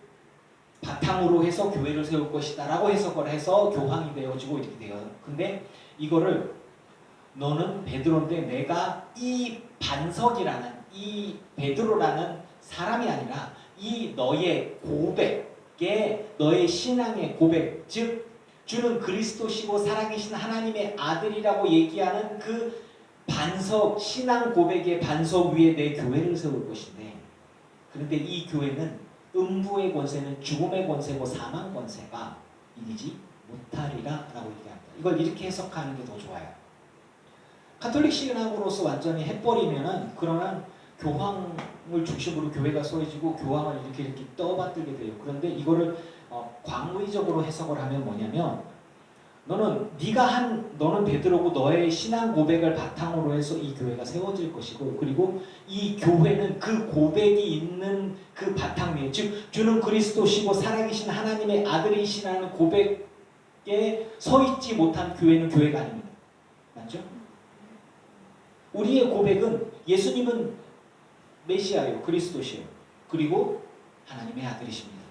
바탕으로 해서 교회를 세울 것이다 라고 해석을 해서 교황이 되어지고 이렇게 돼요. 근데 이거를 너는 베드로인데 내가 이 반석이라는 이 베드로라는 사람이 아니라 이 너의 고백에 너의 신앙의 고백, 즉 주는 그리스도시고 살아계신 하나님의 아들이라고 얘기하는 그 반석, 신앙 고백의 반석 위에 내 교회를 세울 것인데, 그런데 이 교회는 음부의 권세는 죽음의 권세고 사망 권세가 이기지 못하리라 라고 얘기합니다. 이걸 이렇게 해석하는 게 더 좋아요. 가톨릭 신학으로서 완전히 해버리면은 그러면 교황을 중심으로 교회가 소해지고 교황을 이렇게 떠받들게 돼요. 그런데 이거를 광의적으로 해석을 하면 뭐냐면 너는 베드로고 너의 신앙 고백을 바탕으로 해서 이 교회가 세워질 것이고, 그리고 이 교회는 그 고백이 있는 그 바탕 위에, 즉 주는 그리스도시고 살아계신 하나님의 아들이시라는 고백에 서 있지 못한 교회는 교회가 아닙니다. 맞죠? 우리의 고백은 예수님은 메시아요, 그리스도시요, 그리고 하나님의 아들이십니다.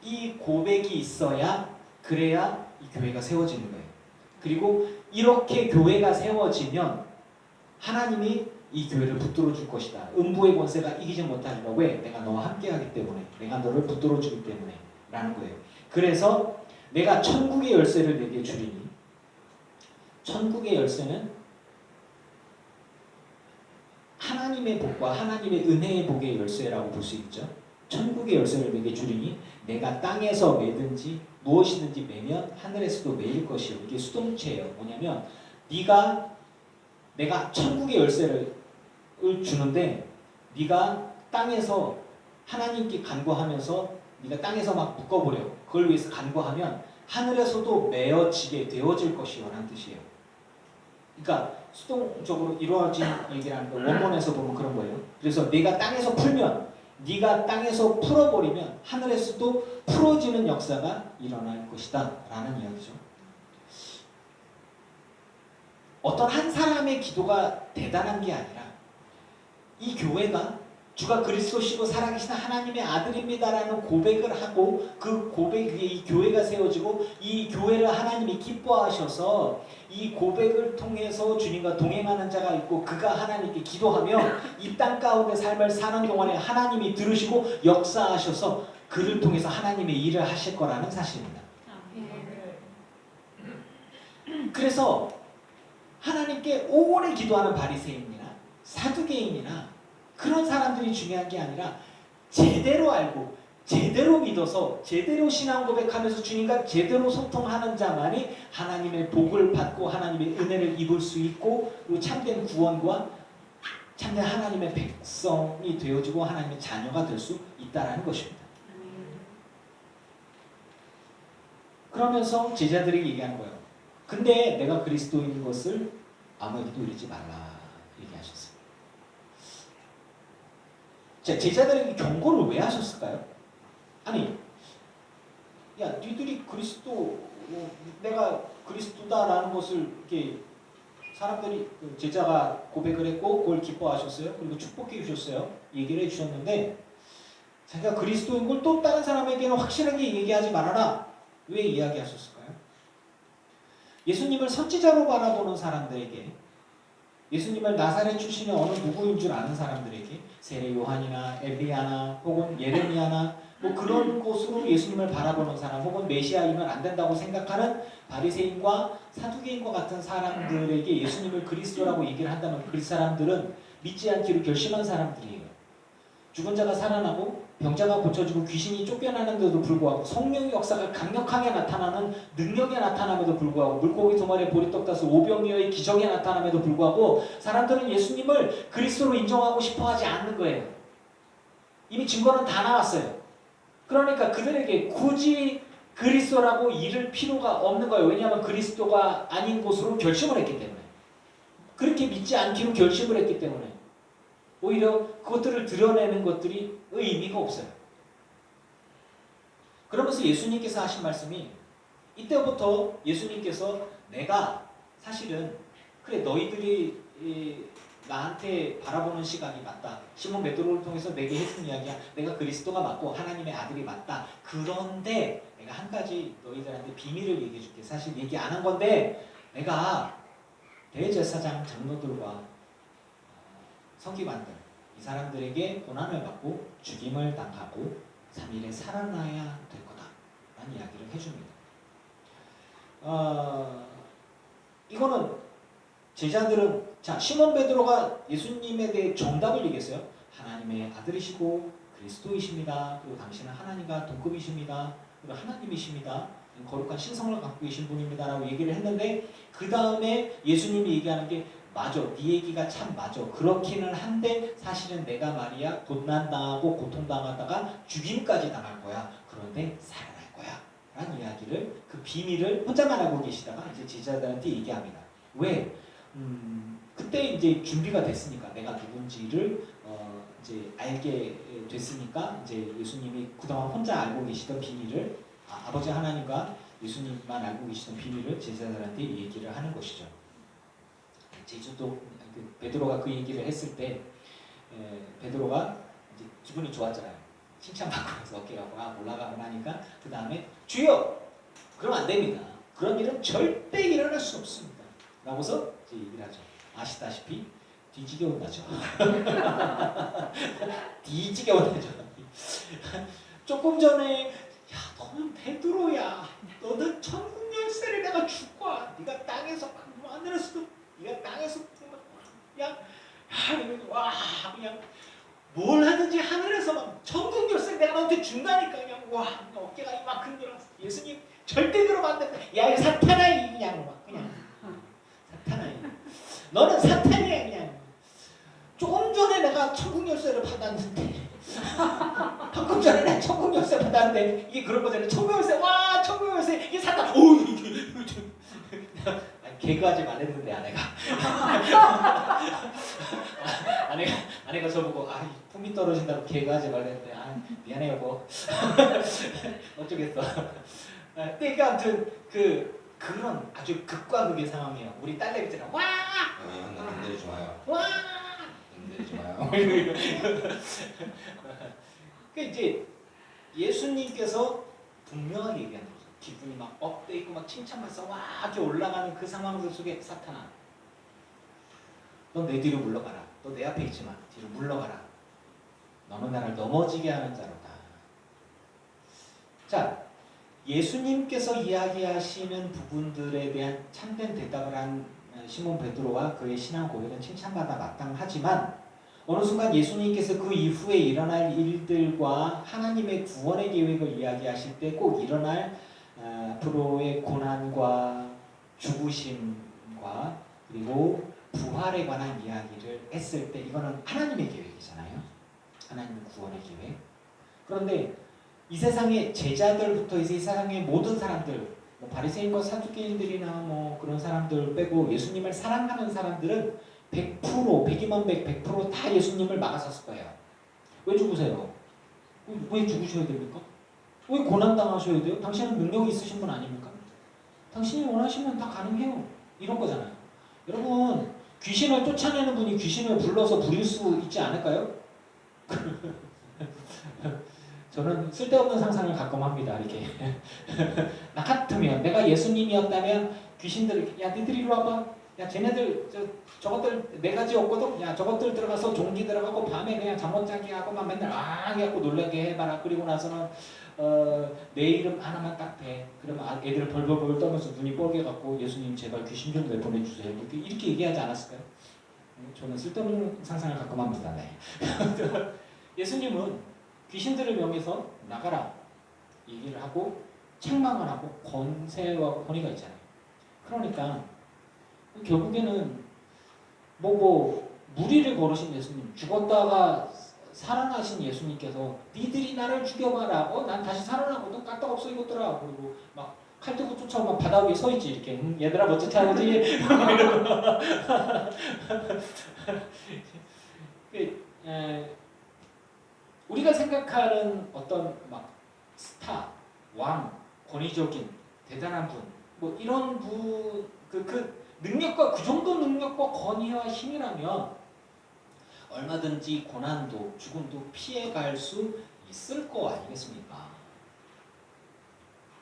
이 고백이 있어야, 그래야 이 교회가 세워지는 거예요. 그리고 이렇게 교회가 세워지면 하나님이 이 교회를 붙들어 줄 것이다. 음부의 권세가 이기지 못하리라. 왜? 내가 너와 함께하기 때문에, 내가 너를 붙들어 주기 때문에 라는 거예요. 그래서 내가 천국의 열쇠를 내게 주리니, 천국의 열쇠는 하나님의 복과 하나님의 은혜의 복의 열쇠라고 볼 수 있죠. 천국의 열쇠를 내게 주리니 내가 땅에서 매든지 무엇이든지 매면 하늘에서도 매일 것이요. 이게 수동체예요. 뭐냐면 내가 천국의 열쇠를 주는데 네가 땅에서 하나님께 간구하면서 네가 땅에서 막 묶어버려. 그걸 위해서 간구하면 하늘에서도 매어지게 되어질 것이요 라는 뜻이에요. 그러니까 수동적으로 이루어진 얘기라는 거 원문에서 보면 그런 거예요. 그래서 내가 땅에서 풀면, 네가 땅에서 풀어버리면 하늘에서도 풀어지는 역사가 일어날 것이다 라는 이야기죠. 어떤 한 사람의 기도가 대단한 게 아니라 이 교회가 주가 그리스도시고 살아계신 하나님의 아들입니다라는 고백을 하고 그 고백 위에 이 교회가 세워지고 이 교회를 하나님이 기뻐하셔서 이 고백을 통해서 주님과 동행하는 자가 있고 그가 하나님께 기도하며 이 땅 가운데 삶을 사는 동안에 하나님이 들으시고 역사하셔서 그를 통해서 하나님의 일을 하실 거라는 사실입니다. 그래서 하나님께 오래 기도하는 바리새인이나 사두개인이나 그런 사람들이 중요한 게 아니라 제대로 알고 제대로 믿어서 제대로 신앙 고백하면서 주님과 제대로 소통하는 자만이 하나님의 복을 받고 하나님의 은혜를 입을 수 있고 그리고 참된 구원과 참된 하나님의 백성이 되어지고 하나님의 자녀가 될 수 있다. 있다라는 것입니다. 그러면서 제자들에게 얘기하는 거예요. 근데 내가 그리스도인 것을 아무에게도 이르지 말라 얘기하셨어요. 자, 제자들에게 경고를 왜 하셨을까요? 아니, 야, 니들이 그리스도, 내가 그리스도다라는 것을 이렇게 사람들이 제자가 고백을 했고 그걸 기뻐하셨어요. 그리고 축복해 주셨어요. 얘기를 해주셨는데 자기가 그리스도인 걸 또 다른 사람에게는 확실하게 얘기하지 말아라. 왜 이야기하셨을까요? 예수님을 선지자로 바라보는 사람들에게, 예수님을 나사렛 출신의 어느 누구인 줄 아는 사람들에게 세례 요한이나 엘리야나 혹은 예레미야나 뭐 그런 곳으로 예수님을 바라보는 사람, 혹은 메시아이면 안 된다고 생각하는 바리새인과 사두개인과 같은 사람들에게 예수님을 그리스도라고 얘기를 한다면 그 사람들은 믿지 않기로 결심한 사람들이에요. 죽은 자가 살아나고 병자가 고쳐지고 귀신이 쫓겨나는데도 불구하고 성령의 역사가 강력하게 나타나는 능력에 나타남에도 불구하고 물고기 두 마리에 보리떡 다섯 오병이어의 기적에 나타남에도 불구하고 사람들은 예수님을 그리스도로 인정하고 싶어하지 않는 거예요. 이미 증거는 다 나왔어요. 그러니까 그들에게 굳이 그리스도라고 이를 필요가 없는 거예요. 왜냐하면 그리스도가 아닌 곳으로 결심을 했기 때문에, 그렇게 믿지 않기로 결심을 했기 때문에 오히려 그것들을 드러내는 것들이 의미가 없어요. 그러면서 예수님께서 하신 말씀이, 이때부터 예수님께서 내가 사실은 그래 너희들이 나한테 바라보는 시각이 맞다. 시몬 베드로를 통해서 내게 해준 이야기야. 내가 그리스도가 맞고 하나님의 아들이 맞다. 그런데 내가 한 가지 너희들한테 비밀을 얘기해 줄게. 사실 얘기 안 한 건데 내가 대제사장 장로들과 서기관들 이 사람들에게 고난을 받고 죽임을 당하고 3일에 살아나야 될 거다 라는 이야기를 해줍니다. 이거는 제자들은, 자, 시몬 베드로가 예수님에 대해 정답을 얘기했어요. 하나님의 아들이시고 그리스도이십니다. 그리고 당신은 하나님과 동급이십니다. 그리고 하나님이십니다. 거룩한 신성을 갖고 계신 분입니다 라고 얘기를 했는데, 그 다음에 예수님이 얘기하는 게 맞아. 네 얘기가 참 맞아. 그렇기는 한데 사실은 내가 말이야 고난당하고 고통당하다가 죽임까지 당할 거야. 그런데 살아날 거야 라는 이야기를, 그 비밀을 혼자만 알고 계시다가 이제 제자들한테 얘기합니다. 왜? 그때 이제 준비가 됐으니까, 내가 누군지를 이제 알게 됐으니까, 이제 예수님이 그동안 혼자 알고 계시던 비밀을, 아버지 하나님과 예수님만 알고 계시던 비밀을 제자들한테 얘기를 하는 것이죠. 제주도 베드로가 그 얘기를 했을 때 베드로가 이제 기분이 좋았잖아요. 칭찬받고 어깨가 막 올라가고 나니까 그 다음에 주여! 그러면 안 됩니다. 그런 일은 절대 일어날 수 없습니다. 라고서 이제 얘기를 하죠. 아시다시피 뒤지게 혼나죠. 뒤지게 혼나죠. 조금 전에 야 너는 베드로야. 너는 천국 열쇠를 내가 줄 거야. 네가 땅에서 하늘에서도 네가 땅에서 그냥 와 그냥 뭘 하든지 하늘에서만 천국 열쇠 내가 너한테 준다니까. 그냥 와 어깨가 이만큼 늘었어. 예수님 절대 그러면 안 된다. 야 이 사탄아 그냥 막 그냥 사탄아 너는 사탄이야 그냥. 조금 전에 내가 천국 열쇠를 받았는데 방금 전에 내가 천국 열쇠 받았는데 이게 그런 거잖아요. 천국 열쇠 와 천국 열쇠 이게 사탄 오 개그하지 말랬는데 아내가 저보고 품이 떨어진다고 개그하지 말랬는데 미안해 여보. 어쩌겠어. 그러니까 아무튼 그런 아주 극과 극의 상황이에요. 우리 딸내미처럼 와 건드리지 마요. 와 건드리지 마요. 그 이제 예수님께서 분명하게 얘기하는 거죠. 기분이 막 업돼 있고 막 칭찬받아서 와 이렇게 올라가는 그 상황들 속에 사탄아, 너 내 뒤로 물러가라. 너 내 앞에 있지 마. 뒤로 물러가라. 너는 나를 넘어지게 하는 자로다. 자, 예수님께서 이야기하시는 부분들에 대한 참된 대답을 한 시몬 베드로와 그의 신앙 고백은 칭찬받아 마땅하지만 어느 순간 예수님께서 그 이후에 일어날 일들과 하나님의 구원의 계획을 이야기하실 때 꼭 일어날 앞으로의 고난과 죽으심과 그리고 부활에 관한 이야기를 했을 때 이거는 하나님의 계획이잖아요. 하나님의 구원의 계획. 그런데 이 세상의 제자들부터 이 세상의 모든 사람들, 뭐 바리새인과 사두개인들이나 뭐 그런 사람들 빼고 예수님을 사랑하는 사람들은 100%, 100이면 100%다 예수님을 막아섰을 거예요. 왜 죽으세요? 왜 죽으셔야 됩니까? 왜 고난당하셔야 돼요? 당신은 능력이 있으신 분 아닙니까? 당신이 원하시면 다 가능해요. 이런 거잖아요. 여러분, 귀신을 쫓아내는 분이 귀신을 불러서 부릴 수 있지 않을까요? 저는 쓸데없는 상상을 가끔 합니다. 이렇게 나 같으면, 내가 예수님이었다면 귀신들, 야 니들 이리 와봐. 야 쟤네들 저것들 4가지 없거든. 야 저것들 들어가서 종기 들어가고 밤에 그냥 잠 못 자게 하고 막 맨날 해갖고 놀라게 해봐라. 그리고 나서는 내 이름 하나만 딱 대. 그러면 애들 벌벌벌 떨면서 눈이 뻘게 갖고 예수님 제발 귀신 좀 내보내주세요. 이렇게 얘기하지 않았을까요? 저는 쓸데없는 상상을 가끔 합니다. 네. 예수님은 귀신들을 명해서 나가라 얘기를 하고 책망을 하고 권세와 권위가 있잖아요. 그러니까 결국에는 무리를 걸으신 예수님, 죽었다가 살아나신 예수님께서 니들이 나를 죽여봐라. 난 다시 살아나거든. 까딱없어 이것들아. 그리고 막 칼 들고 쫓아오면 바다 위에 서 있지 이렇게. 얘들아 뭐 쫓아오지? 우리가 생각하는 어떤 막 스타, 왕, 권위적인 대단한 분, 뭐 이런 분, 그 능력과 그 정도 능력과 권위와 힘이라면 얼마든지 고난도 죽음도 피해갈 수 있을 거 아니겠습니까?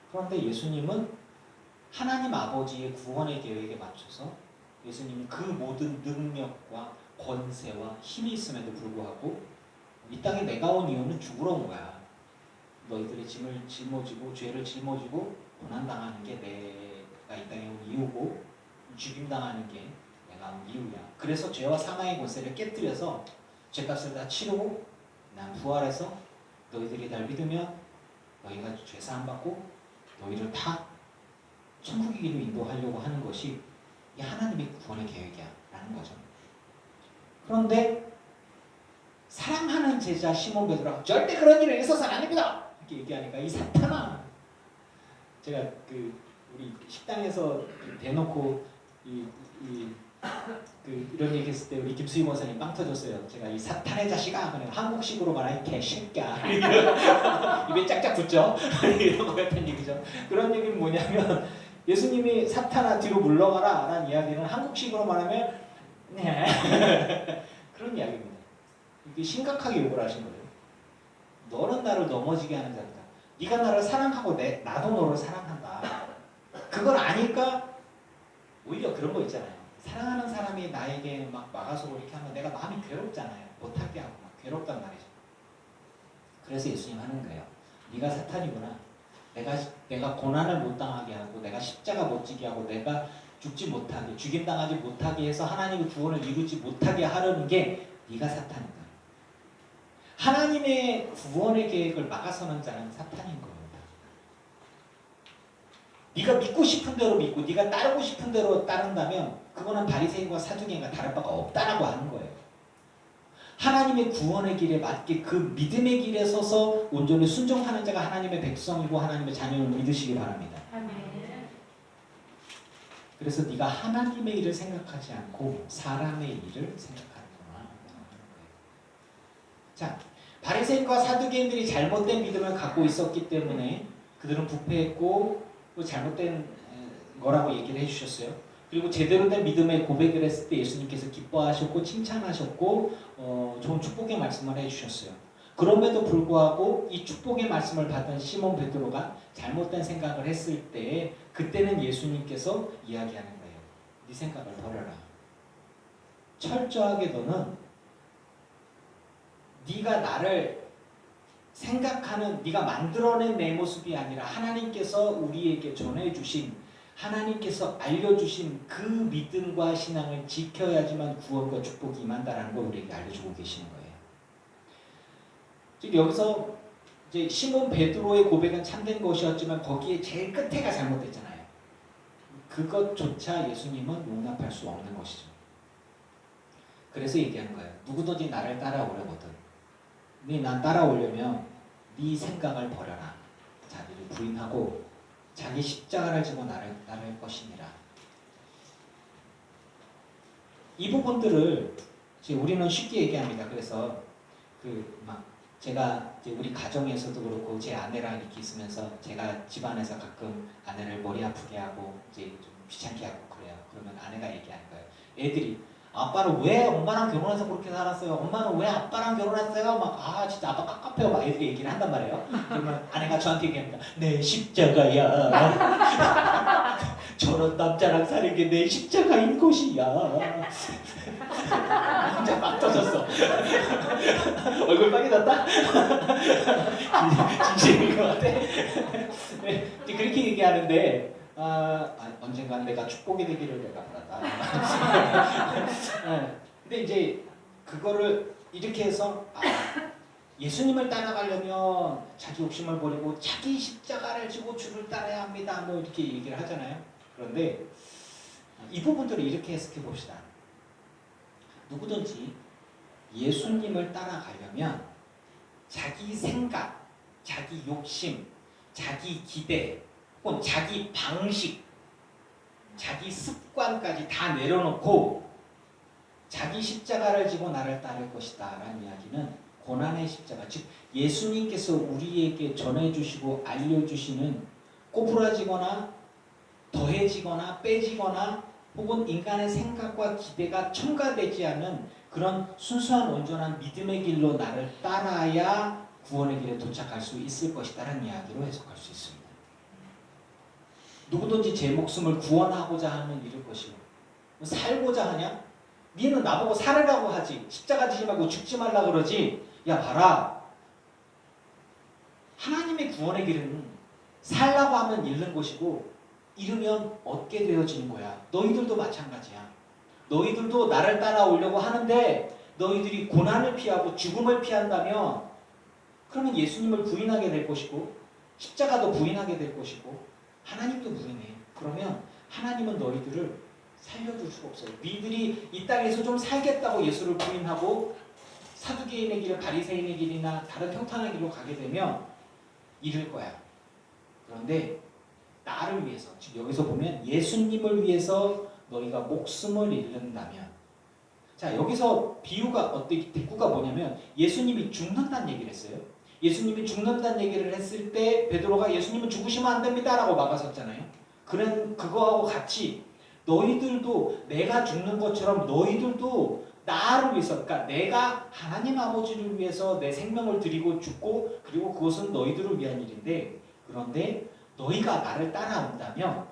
그런데 예수님은 하나님 아버지의 구원의 계획에 맞춰서 예수님은 그 모든 능력과 권세와 힘이 있음에도 불구하고 이 땅에 내가 온 이유는 죽으러 온 거야. 너희들의 짐을 짊어지고 죄를 짊어지고 고난당하는 게 내가 이 땅에 온 이유고 죽임당하는 게 내가 온 이유야. 그래서 죄와 사망의 권세를 깨뜨려서 죄값을 다 치르고 난 부활해서 너희들이 날 믿으면 너희가 죄사함 받고 너희를 다 천국의 길로 인도하려고 하는 것이 이 하나님의 구원의 계획이야 라는 거죠. 그런데 사랑하는 제자 시몬 베드로가 절대 그런 일을 있어서는 안 됩니다 이렇게 얘기하니까 이 사탄아, 제가 우리 식당에서 대놓고 이런 얘기 했을 때 우리 김수희 원사님 빵 터졌어요. 제가 이 사탄의 자식아, 그냥 한국식으로 말하는 개새끼야 입에 짝짝 붙죠. 이런 거였던 얘기죠. 그런 얘기는 뭐냐면 예수님이 사탄아 뒤로 물러가라 라는 이야기는 한국식으로 말하면 그런 이야기입니다. 이게 심각하게 욕을 하신 거예요. 너는 나를 넘어지게 하는 자다. 네가 나를 사랑하고 나도 너를 사랑한다. 그걸 아니까 오히려 그런 거 있잖아요. 사랑하는 사람이 나에게 막 막아서 이렇게 하면 내가 마음이 괴롭잖아요. 못하게 하고 막 괴롭단 말이죠. 그래서 예수님 하는 거예요. 네가 사탄이구나. 내가 고난을 못 당하게 하고 내가 십자가 못 지게 하고 내가 죽지 못하게, 죽임당하지 못하게 해서 하나님의 구원을 이루지 못하게 하려는 게 네가 사탄이다. 하나님의 구원의 계획을 막아서는 자는 사탄인 겁니다. 네가 믿고 싶은 대로 믿고 네가 따르고 싶은 대로 따른다면 그거는 바리새인과 사두개인과 다를 바가 없다라고 하는 거예요. 하나님의 구원의 길에 맞게 그 믿음의 길에 서서 온전히 순종하는 자가 하나님의 백성이고 하나님의 자녀를 믿으시기 바랍니다. 그래서 네가 하나님의 일을 생각하지 않고 사람의 일을 생각하는구나. 자, 바리새인과 사두개인들이 잘못된 믿음을 갖고 있었기 때문에 그들은 부패했고 또 잘못된 거라고 얘기를 해주셨어요. 그리고 제대로 된 믿음의 고백을 했을 때 예수님께서 기뻐하셨고 칭찬하셨고 좋은 축복의 말씀을 해주셨어요. 그럼에도 불구하고 이 축복의 말씀을 받은 시몬 베드로가 잘못된 생각을 했을 때 그때는 예수님께서 이야기하는 거예요. 네 생각을 버려라. 철저하게 너는 네가 나를 생각하는, 네가 만들어낸 내 모습이 아니라 하나님께서 우리에게 전해주신, 하나님께서 알려주신 그 믿음과 신앙을 지켜야지만 구원과 축복이 임한다라는 걸 우리에게 알려주고 계시는 거예요. 즉 여기서 이제 시몬 베드로의 고백은 참된 것이었지만 거기에 제일 끝에가 잘못됐잖아요. 그것조차 예수님은 용납할 수 없는 것이죠. 그래서 얘기하는 거예요. 누구든지 나를 따라오려거든. 난 따라오려면 네 생각을 버려라. 자기를 부인하고 자기 십자가를 지고 나를 따를 것이니라. 이 부분들을 이제 우리는 쉽게 얘기합니다. 그래서 막 제가 이제 우리 가정에서도 그렇고 제 아내랑 이렇게 있으면서 제가 집안에서 가끔 아내를 머리 아프게 하고 이제 좀 귀찮게 하고 그래요. 그러면 아내가 얘기하는 거예요. 애들이 아빠는 왜 엄마랑 결혼해서 그렇게 살았어요? 엄마는 왜 아빠랑 결혼했어요? 막 진짜 아빠 깝깝해요. 막 애들이 얘기를 한단 말이에요. 그러면 아내가 저한테 얘기합니다. 내 십자가야. 저런 남자랑 사는 게 내 십자가인 것이야. 진짜 막 터졌어. 얼굴 빨개졌다? 진심인 것 같아. 네, 그렇게 얘기하는데 언젠간 내가 축복이 되기를 내가 바란다. 근데 이제 그거를 이렇게 해서 예수님을 따라가려면 자기 욕심을 버리고 자기 십자가를 지고 주를 따라야 합니다. 뭐 이렇게 얘기를 하잖아요. 그런데 이 부분들을 이렇게 해석해 봅시다. 누구든지 예수님을 따라가려면 자기 생각, 자기 욕심, 자기 기대, 혹은 자기 방식, 자기 습관까지 다 내려놓고 자기 십자가를 지고 나를 따를 것이다 라는 이야기는 고난의 십자가, 즉 예수님께서 우리에게 전해주시고 알려주시는 꼬부라지거나 더해지거나 빼지거나 혹은 인간의 생각과 기대가 첨가되지 않은 그런 순수한 온전한 믿음의 길로 나를 따라야 구원의 길에 도착할 수 있을 것이다라는 이야기로 해석할 수 있습니다. 누구든지 제 목숨을 구원하고자 하면 이럴 것이고, 살고자 하냐? 니는 나보고 살으라고 하지, 십자가 지지 말고 죽지 말라 그러지. 야 봐라, 하나님의 구원의 길은 살라고 하면 잃는 것이고 잃으면 얻게 되어지는 거야. 너희들도 마찬가지야. 너희들도 나를 따라오려고 하는데 너희들이 고난을 피하고 죽음을 피한다면 그러면 예수님을 부인하게 될 것이고 십자가도 부인하게 될 것이고 하나님도 부인해. 그러면 하나님은 너희들을 살려줄 수가 없어요. 너희들이 이 땅에서 좀 살겠다고 예수를 부인하고 사두개인의 길, 바리새인의 길이나 다른 평탄한 길로 가게 되면 잃을 거야. 그런데 나를 위해서, 즉 여기서 보면 예수님을 위해서 너희가 목숨을 잃는다면, 자 여기서 비유가 대꾸가 뭐냐면 예수님이 죽는다는 얘기를 했어요. 예수님이 죽는다는 얘기를 했을 때 베드로가 예수님은 죽으시면 안 됩니다 라고 막아섰잖아요. 그거하고 같이 너희들도 내가 죽는 것처럼 너희들도 나를 위해서, 그러니까 내가 하나님 아버지를 위해서 내 생명을 드리고 죽고 그리고 그것은 너희들을 위한 일인데, 그런데 너희가 나를 따라온다면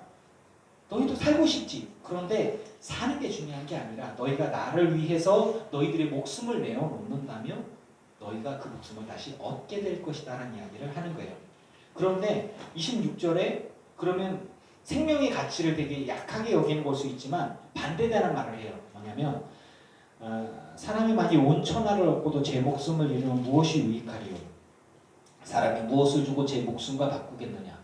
너희도 살고 싶지. 그런데 사는 게 중요한 게 아니라 너희가 나를 위해서 너희들의 목숨을 내어놓는다면 너희가 그 목숨을 다시 얻게 될 것이다 라는 이야기를 하는 거예요. 그런데 26절에 그러면 생명의 가치를 되게 약하게 여기는 걸 수 있지만 반대되는 말을 해요. 뭐냐면 사람이 만일 온 천하를 얻고도 제 목숨을 잃으면 무엇이 유익하리요? 사람이 무엇을 주고 제 목숨과 바꾸겠느냐?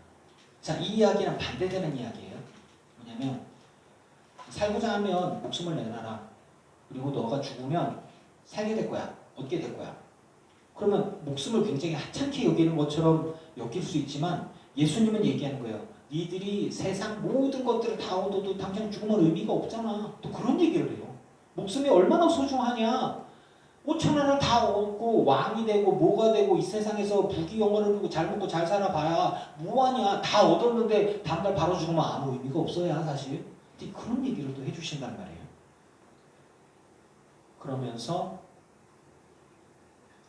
자, 이 이야기는 반대되는 이야기예요. 뭐냐면 살고자 하면 목숨을 내놔라. 그리고 너가 죽으면 살게 될 거야. 얻게 될 거야. 그러면 목숨을 굉장히 하찮게 여기는 것처럼 여길 수 있지만 예수님은 얘기하는 거예요. 니들이 세상 모든 것들을 다 얻어도 당장 죽으면 의미가 없잖아. 또 그런 얘기를 해요. 목숨이 얼마나 소중하냐. 5천원을 다 얻고 왕이 되고 뭐가 되고 이 세상에서 부귀영화를 누리고 잘 먹고 잘 살아봐야 뭐하냐. 다 얻었는데 다음날 바로 죽으면 아무 의미가 없어야 사실. 그런 얘기를 또 해주신단 말이에요. 그러면서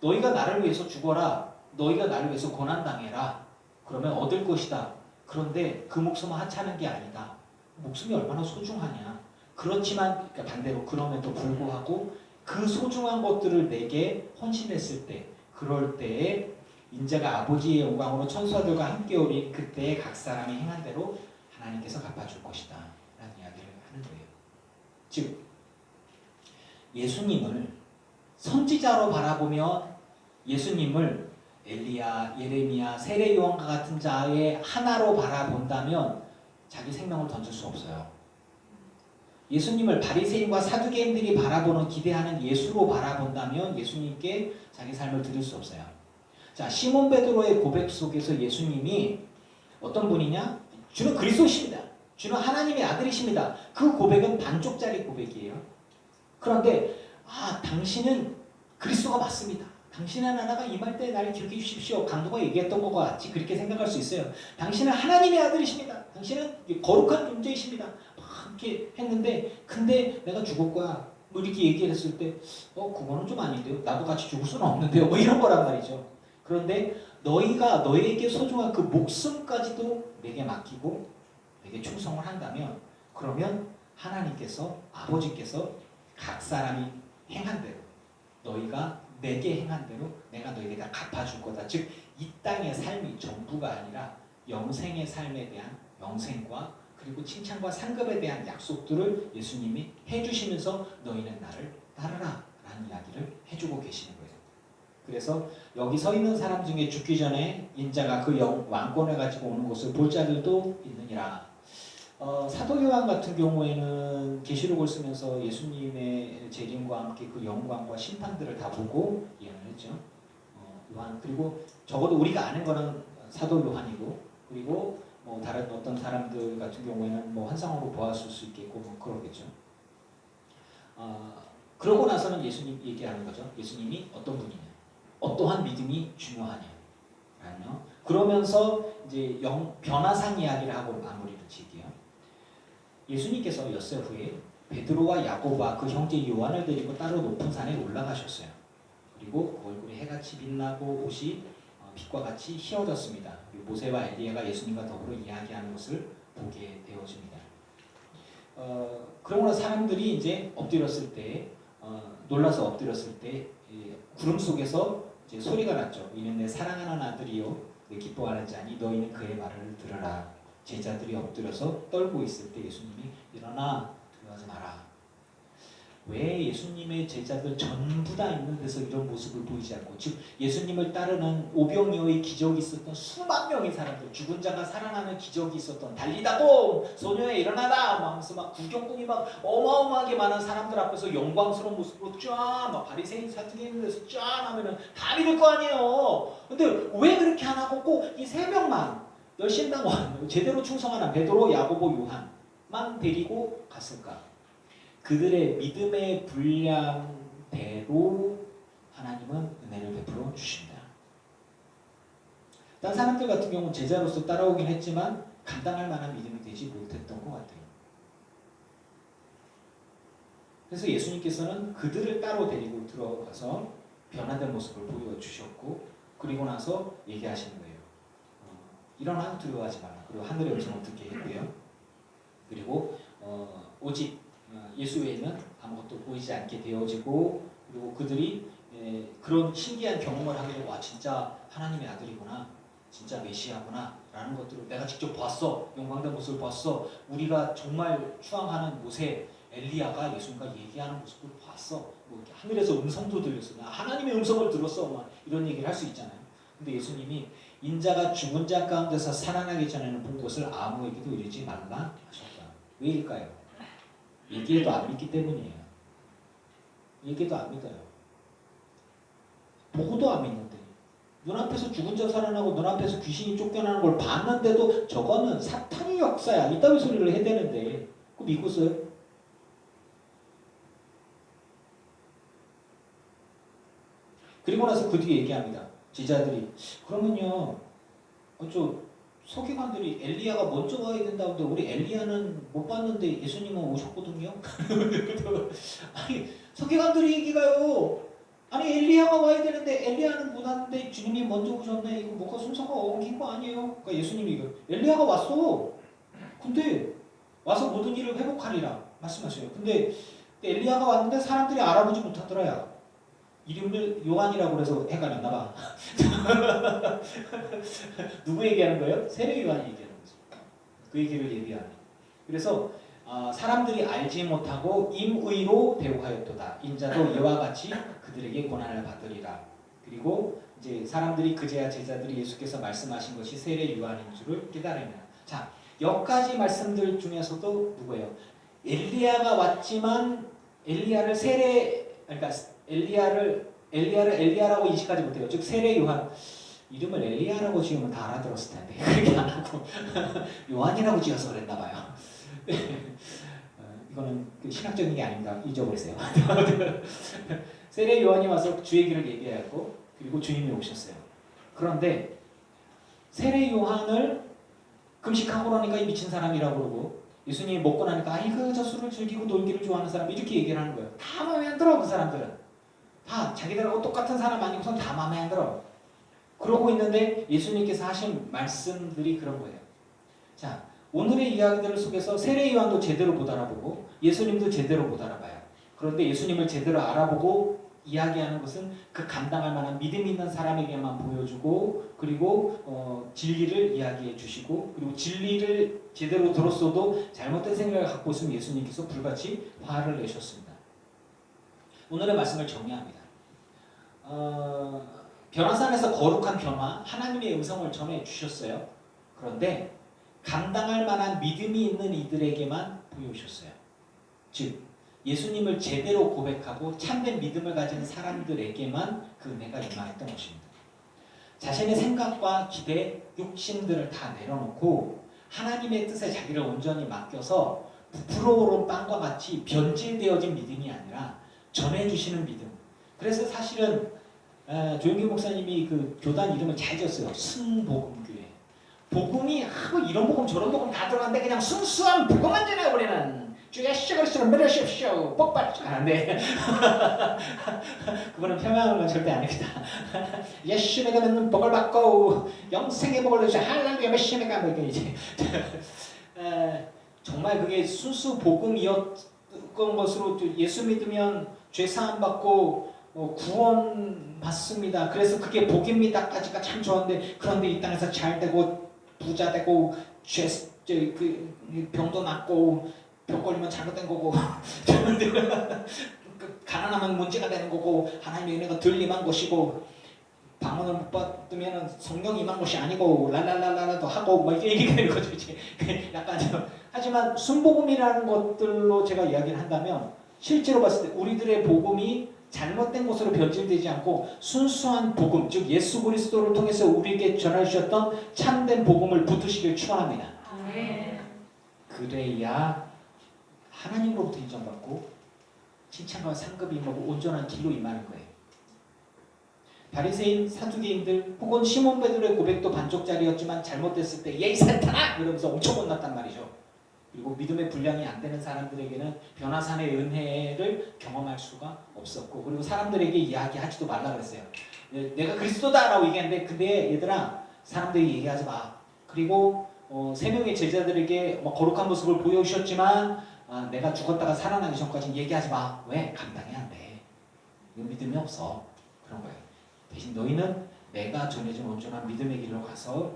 너희가 나를 위해서 죽어라. 너희가 나를 위해서 고난당해라. 그러면 얻을 것이다. 그런데 그 목숨은 하찮은 게 아니다. 목숨이 얼마나 소중하냐. 그렇지만 그러니까 반대로 그럼에도 불구하고 그 소중한 것들을 내게 헌신했을 때, 그럴 때에 인자가 아버지의 영광으로 천사들과 함께 오리 그때에 각 사람이 행한 대로 하나님께서 갚아줄 것이다 라는 이야기를 하는 거예요. 즉 예수님을 선지자로 바라보면 예수님을 엘리야, 예레미야, 세례 요한과 같은 자의 하나로 바라본다면 자기 생명을 던질 수 없어요. 예수님을 바리새인과 사두개인들이 바라보는 기대하는 예수로 바라본다면 예수님께 자기 삶을 드릴 수 없어요. 자, 시몬 베드로의 고백 속에서 예수님이 어떤 분이냐? 주는 그리스도십니다. 주는 하나님의 아들이십니다. 그 고백은 반쪽짜리 고백이에요. 그런데 당신은 그리스도가 맞습니다. 당신의 나라가 임할 때 나를 기억해 주십시오. 강도가 얘기했던 것과 같이 그렇게 생각할 수 있어요. 당신은 하나님의 아들이십니다. 당신은 거룩한 존재이십니다. 막 이렇게 했는데 근데 내가 죽을 거야. 뭐 이렇게 얘기했을 때 그거는 좀 아닌데요. 나도 같이 죽을 수는 없는데요. 뭐 이런 거란 말이죠. 그런데 너희가 너에게 소중한 그 목숨까지도 내게 맡기고 내게 충성을 한다면 그러면 하나님께서 아버지께서 각 사람이 행한 대로 너희가 내게 행한 대로 내가 너에게 다 갚아줄 거다. 즉 이 땅의 삶이 전부가 아니라 영생의 삶에 대한 영생과 그리고 칭찬과 상급에 대한 약속들을 예수님이 해주시면서 너희는 나를 따르라 라는 이야기를 해주고 계시는 거예요. 그래서 여기 서 있는 사람 중에 죽기 전에 인자가 그 왕권을 가지고 오는 것을 볼 자들도 있느니라. 사도 요한 같은 경우에는 계시록을 쓰면서 예수님의 재림과 함께 그 영광과 심판들을 다 보고 예언을 했죠. 요한 그리고 적어도 우리가 아는 거는 사도 요한이고 그리고 뭐 다른 어떤 사람들 같은 경우에는 뭐 환상으로 보았을 수 있겠고 뭐 그러겠죠. 그러고 나서는 예수님 얘기하는 거죠. 예수님이 어떤 분이냐, 어떠한 믿음이 중요하냐. 그러면서 이제 변화상 이야기를 하고 마무리를 지게요. 예수님께서 엿새 후에 베드로와 야고보와 그 형제 요한을 데리고 따로 높은 산에 올라가셨어요. 그리고 그 얼굴에 해같이 빛나고 옷이 빛과 같이 휘어졌습니다. 모세와 엘리야가 예수님과 더불어 이야기하는 것을 보게 되어집니다. 그러므로 사람들이 이제 엎드렸을 때 놀라서 엎드렸을 때 구름 속에서 이제 소리가 났죠. 이는 내 사랑하는 아들이요 내 기뻐하는 자니 너희는 그의 말을 들으라. 제자들이 엎드려서 떨고 있을 때 예수님이 일어나 두려워하지 마라. 왜 예수님의 제자들 전부 다 있는 데서 이런 모습을 보이지 않고 즉 예수님을 따르는 오병이어의 기적이 있었던 수만 명의 사람들 죽은 자가 살아나는 기적이 있었던 달리다도 소녀에 일어나다 하면서 막 구경꾼이 막 어마어마하게 많은 사람들 앞에서 영광스러운 모습으로 쫙 바리새인 사택에 있는 데서 쫙 하면은 다 믿을 거 아니에요. 근데 왜 그렇게 안 하고 꼭 이 세 명만 열심당원 제대로 충성하는 베드로, 야고보, 요한만 데리고 갔을까? 그들의 믿음의 분량대로 하나님은 은혜를 베풀어 주십니다. 다른 사람들 같은 경우는 제자로서 따라오긴 했지만 감당할 만한 믿음이 되지 못했던 것 같아요. 그래서 예수님께서는 그들을 따로 데리고 들어가서 변화된 모습을 보여주셨고 그리고 나서 얘기하시는 거예요. 일어나 두려워하지 마라. 그리고 하늘의 음성을 듣게 했고요. 그리고 오직 예수 외에는 아무것도 보이지 않게 되어지고 그리고 그들이 그런 신기한 경험을 하게 와 진짜 하나님의 아들이구나. 진짜 메시아구나 라는 것들을 내가 직접 봤어. 영광된 모습을 봤어. 우리가 정말 추앙하는 모세 엘리야가 예수님과 얘기하는 모습을 봤어. 뭐 이렇게 하늘에서 음성도 들렸어. 나 하나님의 음성을 들었어. 막 이런 얘기를 할 수 있잖아요. 근데 예수님이 인자가 죽은 자 가운데서 살아나기 전에는 본 것을 아무에게도 이르지 말라 하셨다. 왜일까요? 얘기해도 안 믿기 때문이에요. 얘기해도 안 믿어요. 보고도 안 믿는데 눈앞에서 죽은 자 살아나고 눈앞에서 귀신이 쫓겨나는 걸 봤는데도 저거는 사탄의 역사야. 이따위 소리를 해대는데 그거 믿고 써요? 그리고 나서 그 뒤에 얘기합니다. 제자들이 그러면요 저 서기관들이 엘리야가 먼저 와야 된다는데 우리 엘리야는 못 봤는데 예수님은 오셨거든요. 아니 서기관들이 얘기가요. 아니 엘리야가 와야 되는데 엘리야는 못 왔는데 주님이 먼저 오셨네. 이거 뭐가 순서가 엉킨 거 아니에요? 그러니까 예수님이 이거 엘리야가 왔어. 근데 와서 모든 일을 회복하리라 말씀하셔요. 근데 엘리야가 왔는데 사람들이 알아보지 못하더라야. 이름을 요한이라고 그래서 헷갈렸나 봐. 누구 얘기하는 거예요? 세례 요한이 얘기하는 거죠. 그 얘기를 예비하네. 그래서 사람들이 알지 못하고 임의로 대우하였도다. 인자도 이와 같이 그들에게 고난을 받으리라. 그리고 이제 사람들이 그제야 제자들이 예수께서 말씀하신 것이 세례 요한인 줄을 깨달으면. 자, 여기까지 말씀들 중에서도 누구예요? 엘리야가 왔지만 엘리야를 그러니까 엘리야를 엘리야라고 인식하지 못해요. 즉 세례 요한 이름을 엘리야라고 지으면 다 알아들었을 텐데 그렇게 안 하고 요한이라고 지어서 그랬나 봐요. 이거는 그 신학적인 게 아닙니다. 잊어버리세요. 세례 요한이 와서 주의 길을 얘기하고 그리고 주님이 오셨어요. 그런데 세례 요한을 금식하고 나니까 이 미친 사람이라고 그러고 예수님이 먹고 나니까 아이고 저 술을 즐기고 놀기를 좋아하는 사람 이렇게 얘기를 하는 거예요. 다 마음에 안 들어 그 사람들은. 다 자기들하고 똑같은 사람 아니고선 다 마음에 안 들어. 그러고 있는데 예수님께서 하신 말씀들이 그런 거예요. 자, 오늘의 이야기들 속에서 세례 요한도 제대로 못 알아보고 예수님도 제대로 못 알아봐요. 그런데 예수님을 제대로 알아보고 이야기하는 것은 그 감당할 만한 믿음이 있는 사람에게만 보여주고 그리고 진리를 이야기해 주시고 그리고 진리를 제대로 들었어도 잘못된 생각을 갖고 있으면 예수님께서 불같이 화를 내셨습니다. 오늘의 말씀을 정리합니다. 변화산에서 거룩한 변화, 하나님의 음성을 전해 주셨어요. 그런데 감당할 만한 믿음이 있는 이들에게만 보여주셨어요. 즉 예수님을 제대로 고백하고 참된 믿음을 가진 사람들에게만 그 은혜가 임하였던 것입니다. 자신의 생각과 기대, 욕심들을 다 내려놓고 하나님의 뜻에 자기를 온전히 맡겨서 부풀어오른 빵과 같이 변질되어진 믿음이 아니라 전해주시는 믿음. 그래서 사실은 조영기 목사님이 그 교단 이름을 잘 지었어요. 순복음교회. 복음이 이런 복음 저런 복음 다 들어갔는데 그냥 순수한 복음만 전해버리는 주 예수 그리스도를 믿으십시오. 복 받으십시오. 네. 그거는 폄하하는 건 절대 아닙니다. 예수 믿으면 복을 받고 영생의 복을 얻으시오. 할렐루야 메시아가 뭐 이제 정말 그게 순수 복음이었던 것으로 예수 믿으면 죄 사함 받고 구원 받습니다. 그래서 그게 복입니다까지가 참 좋은데 그런데 이 땅에서 잘 되고 부자 되고 병도 낫고 병 걸리면 잘못된 거고 가난하면 문제가 되는 거고 하나님의 은혜가 덜 임한 것이고 방언을 못 받으면 성령 임한 것이 아니고 랄랄랄라도 하고 막 이렇게 얘기가 되는 거죠. 이제 약간 하지만 순복음이라는 것들로 제가 이야기를 한다면 실제로 봤을 때 우리들의 복음이 잘못된 것으로 변질되지 않고 순수한 복음, 즉 예수 그리스도를 통해서 우리에게 전해 주셨던 참된 복음을 붙드시길 축원합니다. 그래야 하나님으로부터 인정받고 칭찬과 상급이 임하고 온전한 길로 임하는 거예요. 바리새인, 사두개인들 혹은 시몬 베드로의 고백도 반쪽짜리였지만 잘못됐을 때 예이 사탄아! 이러면서 엄청 혼났단 말이죠. 그리고 믿음의 분량이 안 되는 사람들에게는 변화산의 은혜를 경험할 수가 없었고 그리고 사람들에게 이야기하지도 말라 그랬어요. 내가 그리스도다라고 얘기했는데 근데 얘들아 사람들이 얘기하지 마. 그리고 3명의 제자들에게 거룩한 모습을 보여주셨지만 내가 죽었다가 살아나기 전까지는 얘기하지 마. 왜? 감당이 안 돼. 믿음이 없어. 그런 거예요. 대신 너희는 내가 전해준 온전한 믿음의 길로 가서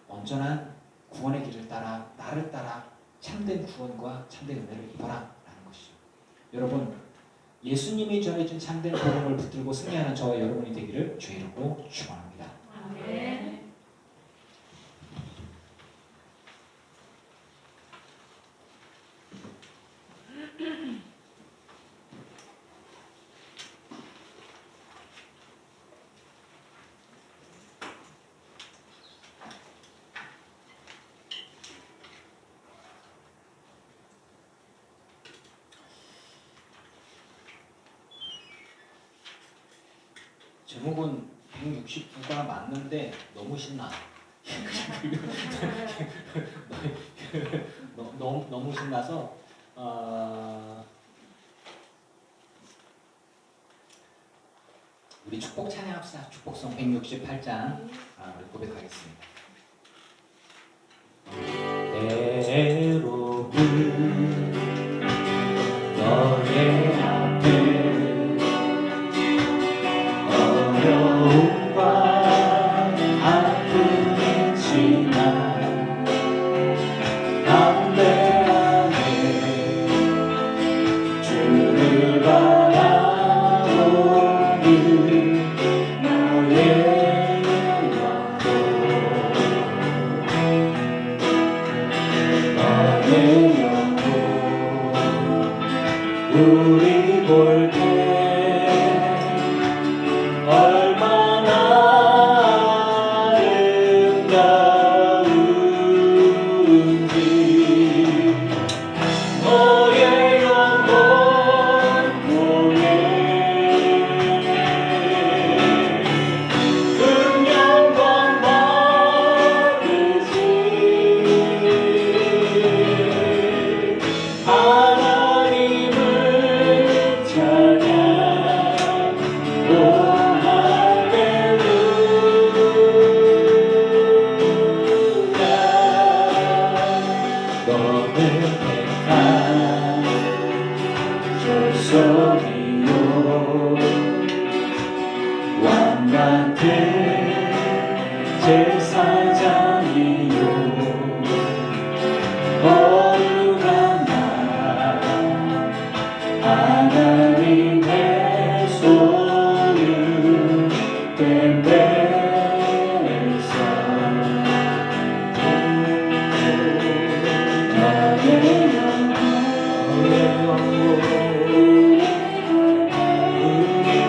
온전한 구원의 길을 따라 나를 따라 참된 구원과 참된 은혜를 입어라 라는 것이죠. 여러분 예수님이 전해준 참된 복음을 붙들고 승리하는 저와 여러분이 되기를 주의 이름으로 축원합니다. 아멘. 제목은 169가 맞는데 너무 신나. 너무 신나서 우리 축복 찬양합시다. 축복성 168장 우리 고백하겠습니다. 때로 너의 앞에 어려움과 아픔이 있지만 담대하게 주를 바라보니 너의 영광도 왕 같은 제사장이요 거룩한 나 하나님의 소유된 백성 나의 영혼 우리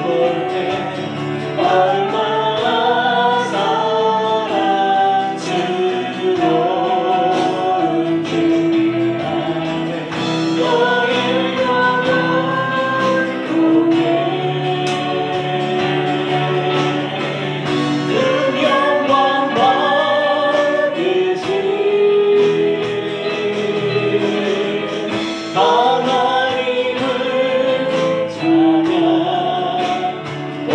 볼때 얼마나 사랑스러운지 너의 영광 통해 그 영광 받으시 하나님을 찬양 오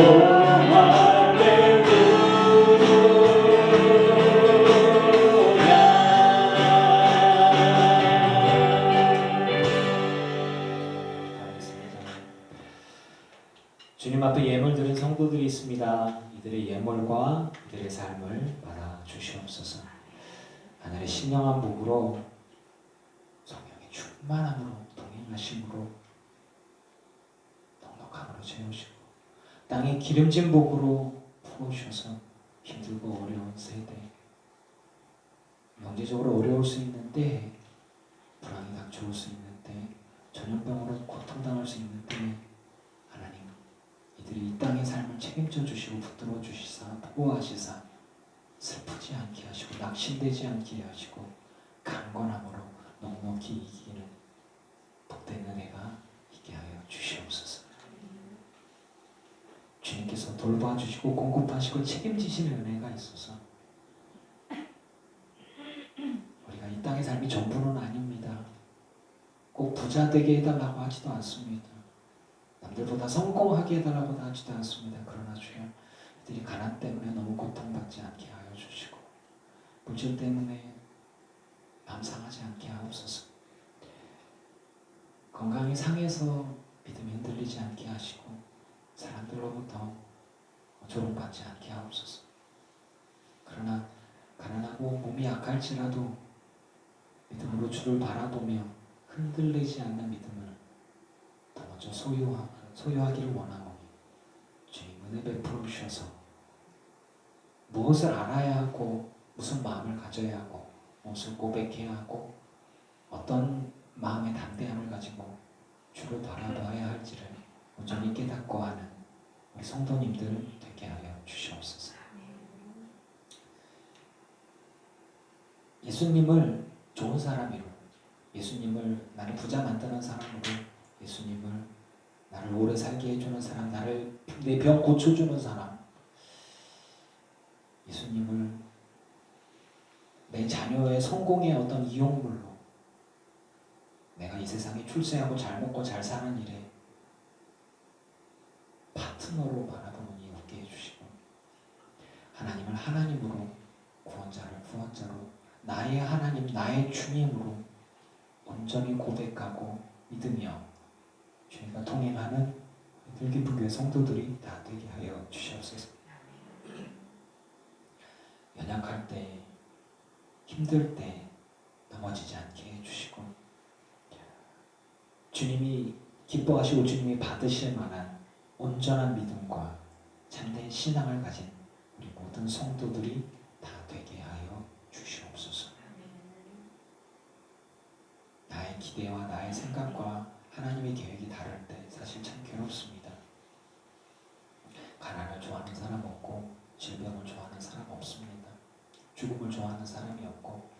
주님 앞에 예물 드린 성도들이 있습니다. 이들의 예물과 이들의 삶을 받아 주시옵소서. 하늘의 신령한 복으로 성령의 충만함으로 동행하심으로 넉넉함으로 채우시고 땅의 기름진 복으로 부어주셔서 힘들고 어려운 세대 경제적으로 어려울 수 있는데 불황이 닥쳐올 수 있는데 전염병으로 고통당할 수 있는데 하나님 이들이 이 땅의 삶을 책임져 주시고 붙들어 주시사 보호하시사 슬프지 않게 하시고 낙심되지 않게 하시고 강건함으로 넉넉히 이기는 복된 은혜가 있게 하여 주시옵소서. 주님께서 돌봐주시고 공급하시고 책임지시는 은혜가 있어서 우리가 이 땅의 삶이 전부는 아닙니다. 꼭 부자 되게 해달라고 하지도 않습니다. 남들보다 성공하게 해달라고 하지도 않습니다. 그러나 주여 이들이 가난 때문에 너무 고통받지 않게 하여 주시고 물질 때문에 마음 상하지 않게 하옵소서. 건강이 상해서 믿음이 흔들리지 않게 하시고 사람들로부터 조롱받지 않게 하옵소서. 그러나 가난하고 몸이 약할지라도 믿음으로 주를 바라보며 흔들리지 않는 믿음을 더 먼저 소유하기를 원하오니 주님 은혜 베풀어 주셔서 무엇을 알아야 하고 무슨 마음을 가져야 하고 무엇을 고백해야 하고 어떤 마음의 담대함을 가지고 주를 바라봐야 할지를 온전히 깨닫고 하는 우리 성도님들 되게 하여 주시옵소서. 예수님을 좋은 사람으로, 예수님을 나를 부자 만드는 사람으로, 예수님을 나를 오래 살게 해주는 사람, 나를 내 병 고쳐주는 사람, 예수님을 내 자녀의 성공의 어떤 이용물로 내가 이 세상에 출세하고 잘 먹고 잘 사는 일에 파트너로 바라보는 이 없게 해주시고 하나님을 하나님으로 구원자를 구원자로 나의 하나님 나의 주님으로 온전히 고백하고 믿으며 주님과 동행하는 들깊은 교회 성도들이 다 되게 하여 주시옵소서. 연약할 때 힘들 때 넘어지지 않게 해주시고 주님이 기뻐하시고 주님이 받으실 만한 온전한 믿음과 참된 신앙을 가진 우리 모든 성도들이 다 되게 하여 주시옵소서. 나의 기대와 나의 생각과 하나님의 계획이 다를 때 사실 참 괴롭습니다. 가난을 좋아하는 사람 없고 질병을 좋아하는 사람 없습니다. 죽음을 좋아하는 사람이 없고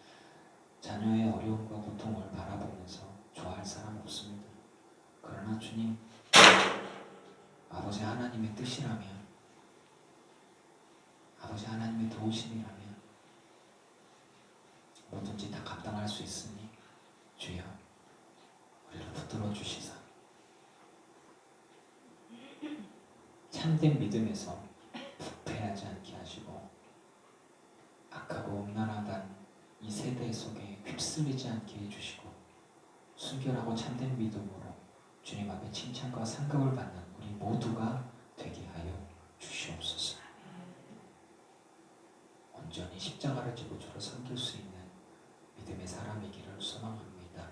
자녀의 어려움과 고통을 바라보면서 좋아할 사람 없습니다. 그러나 주님 아버지 하나님의 뜻이라면 아버지 하나님의 도우심이라면 뭐든지 다 감당할 수 있으니 주여 우리를 붙들어 주시사 참된 믿음에서 부패하지 않게 하시고 악하고 음란하단 이 세대 속에 휩쓸리지 않게 해주시고 순결하고 참된 믿음으로 주님 앞에 칭찬과 상급을 받는 우리 우리 모두가 되게 하여 주시옵소서. 온전히 십자가를 지고 주로 섬길 수 있는 믿음의 사람이기를 소망합니다.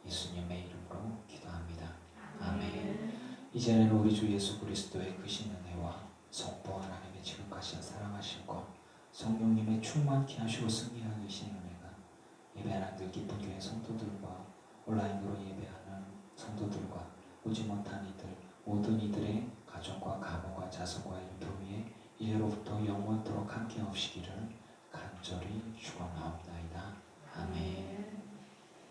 예수님의 이름으로 기도합니다. 아멘. 이제는 우리 주 예수 그리스도의 크신 은혜와 성부 하나님의 지극하신 사랑하심과 성령님의 충만케 하시고 승리하게 하시는 은혜가 예배하는 늘 기쁜 교회 성도들과 온라인으로 예배하는 성도들과 오지 못한 이들 모든 이들의 가정과 가문과 자손과 일터 위에 이제로부터 영원토록 함께 하시기를 간절히 축원하옵나이다. 아멘.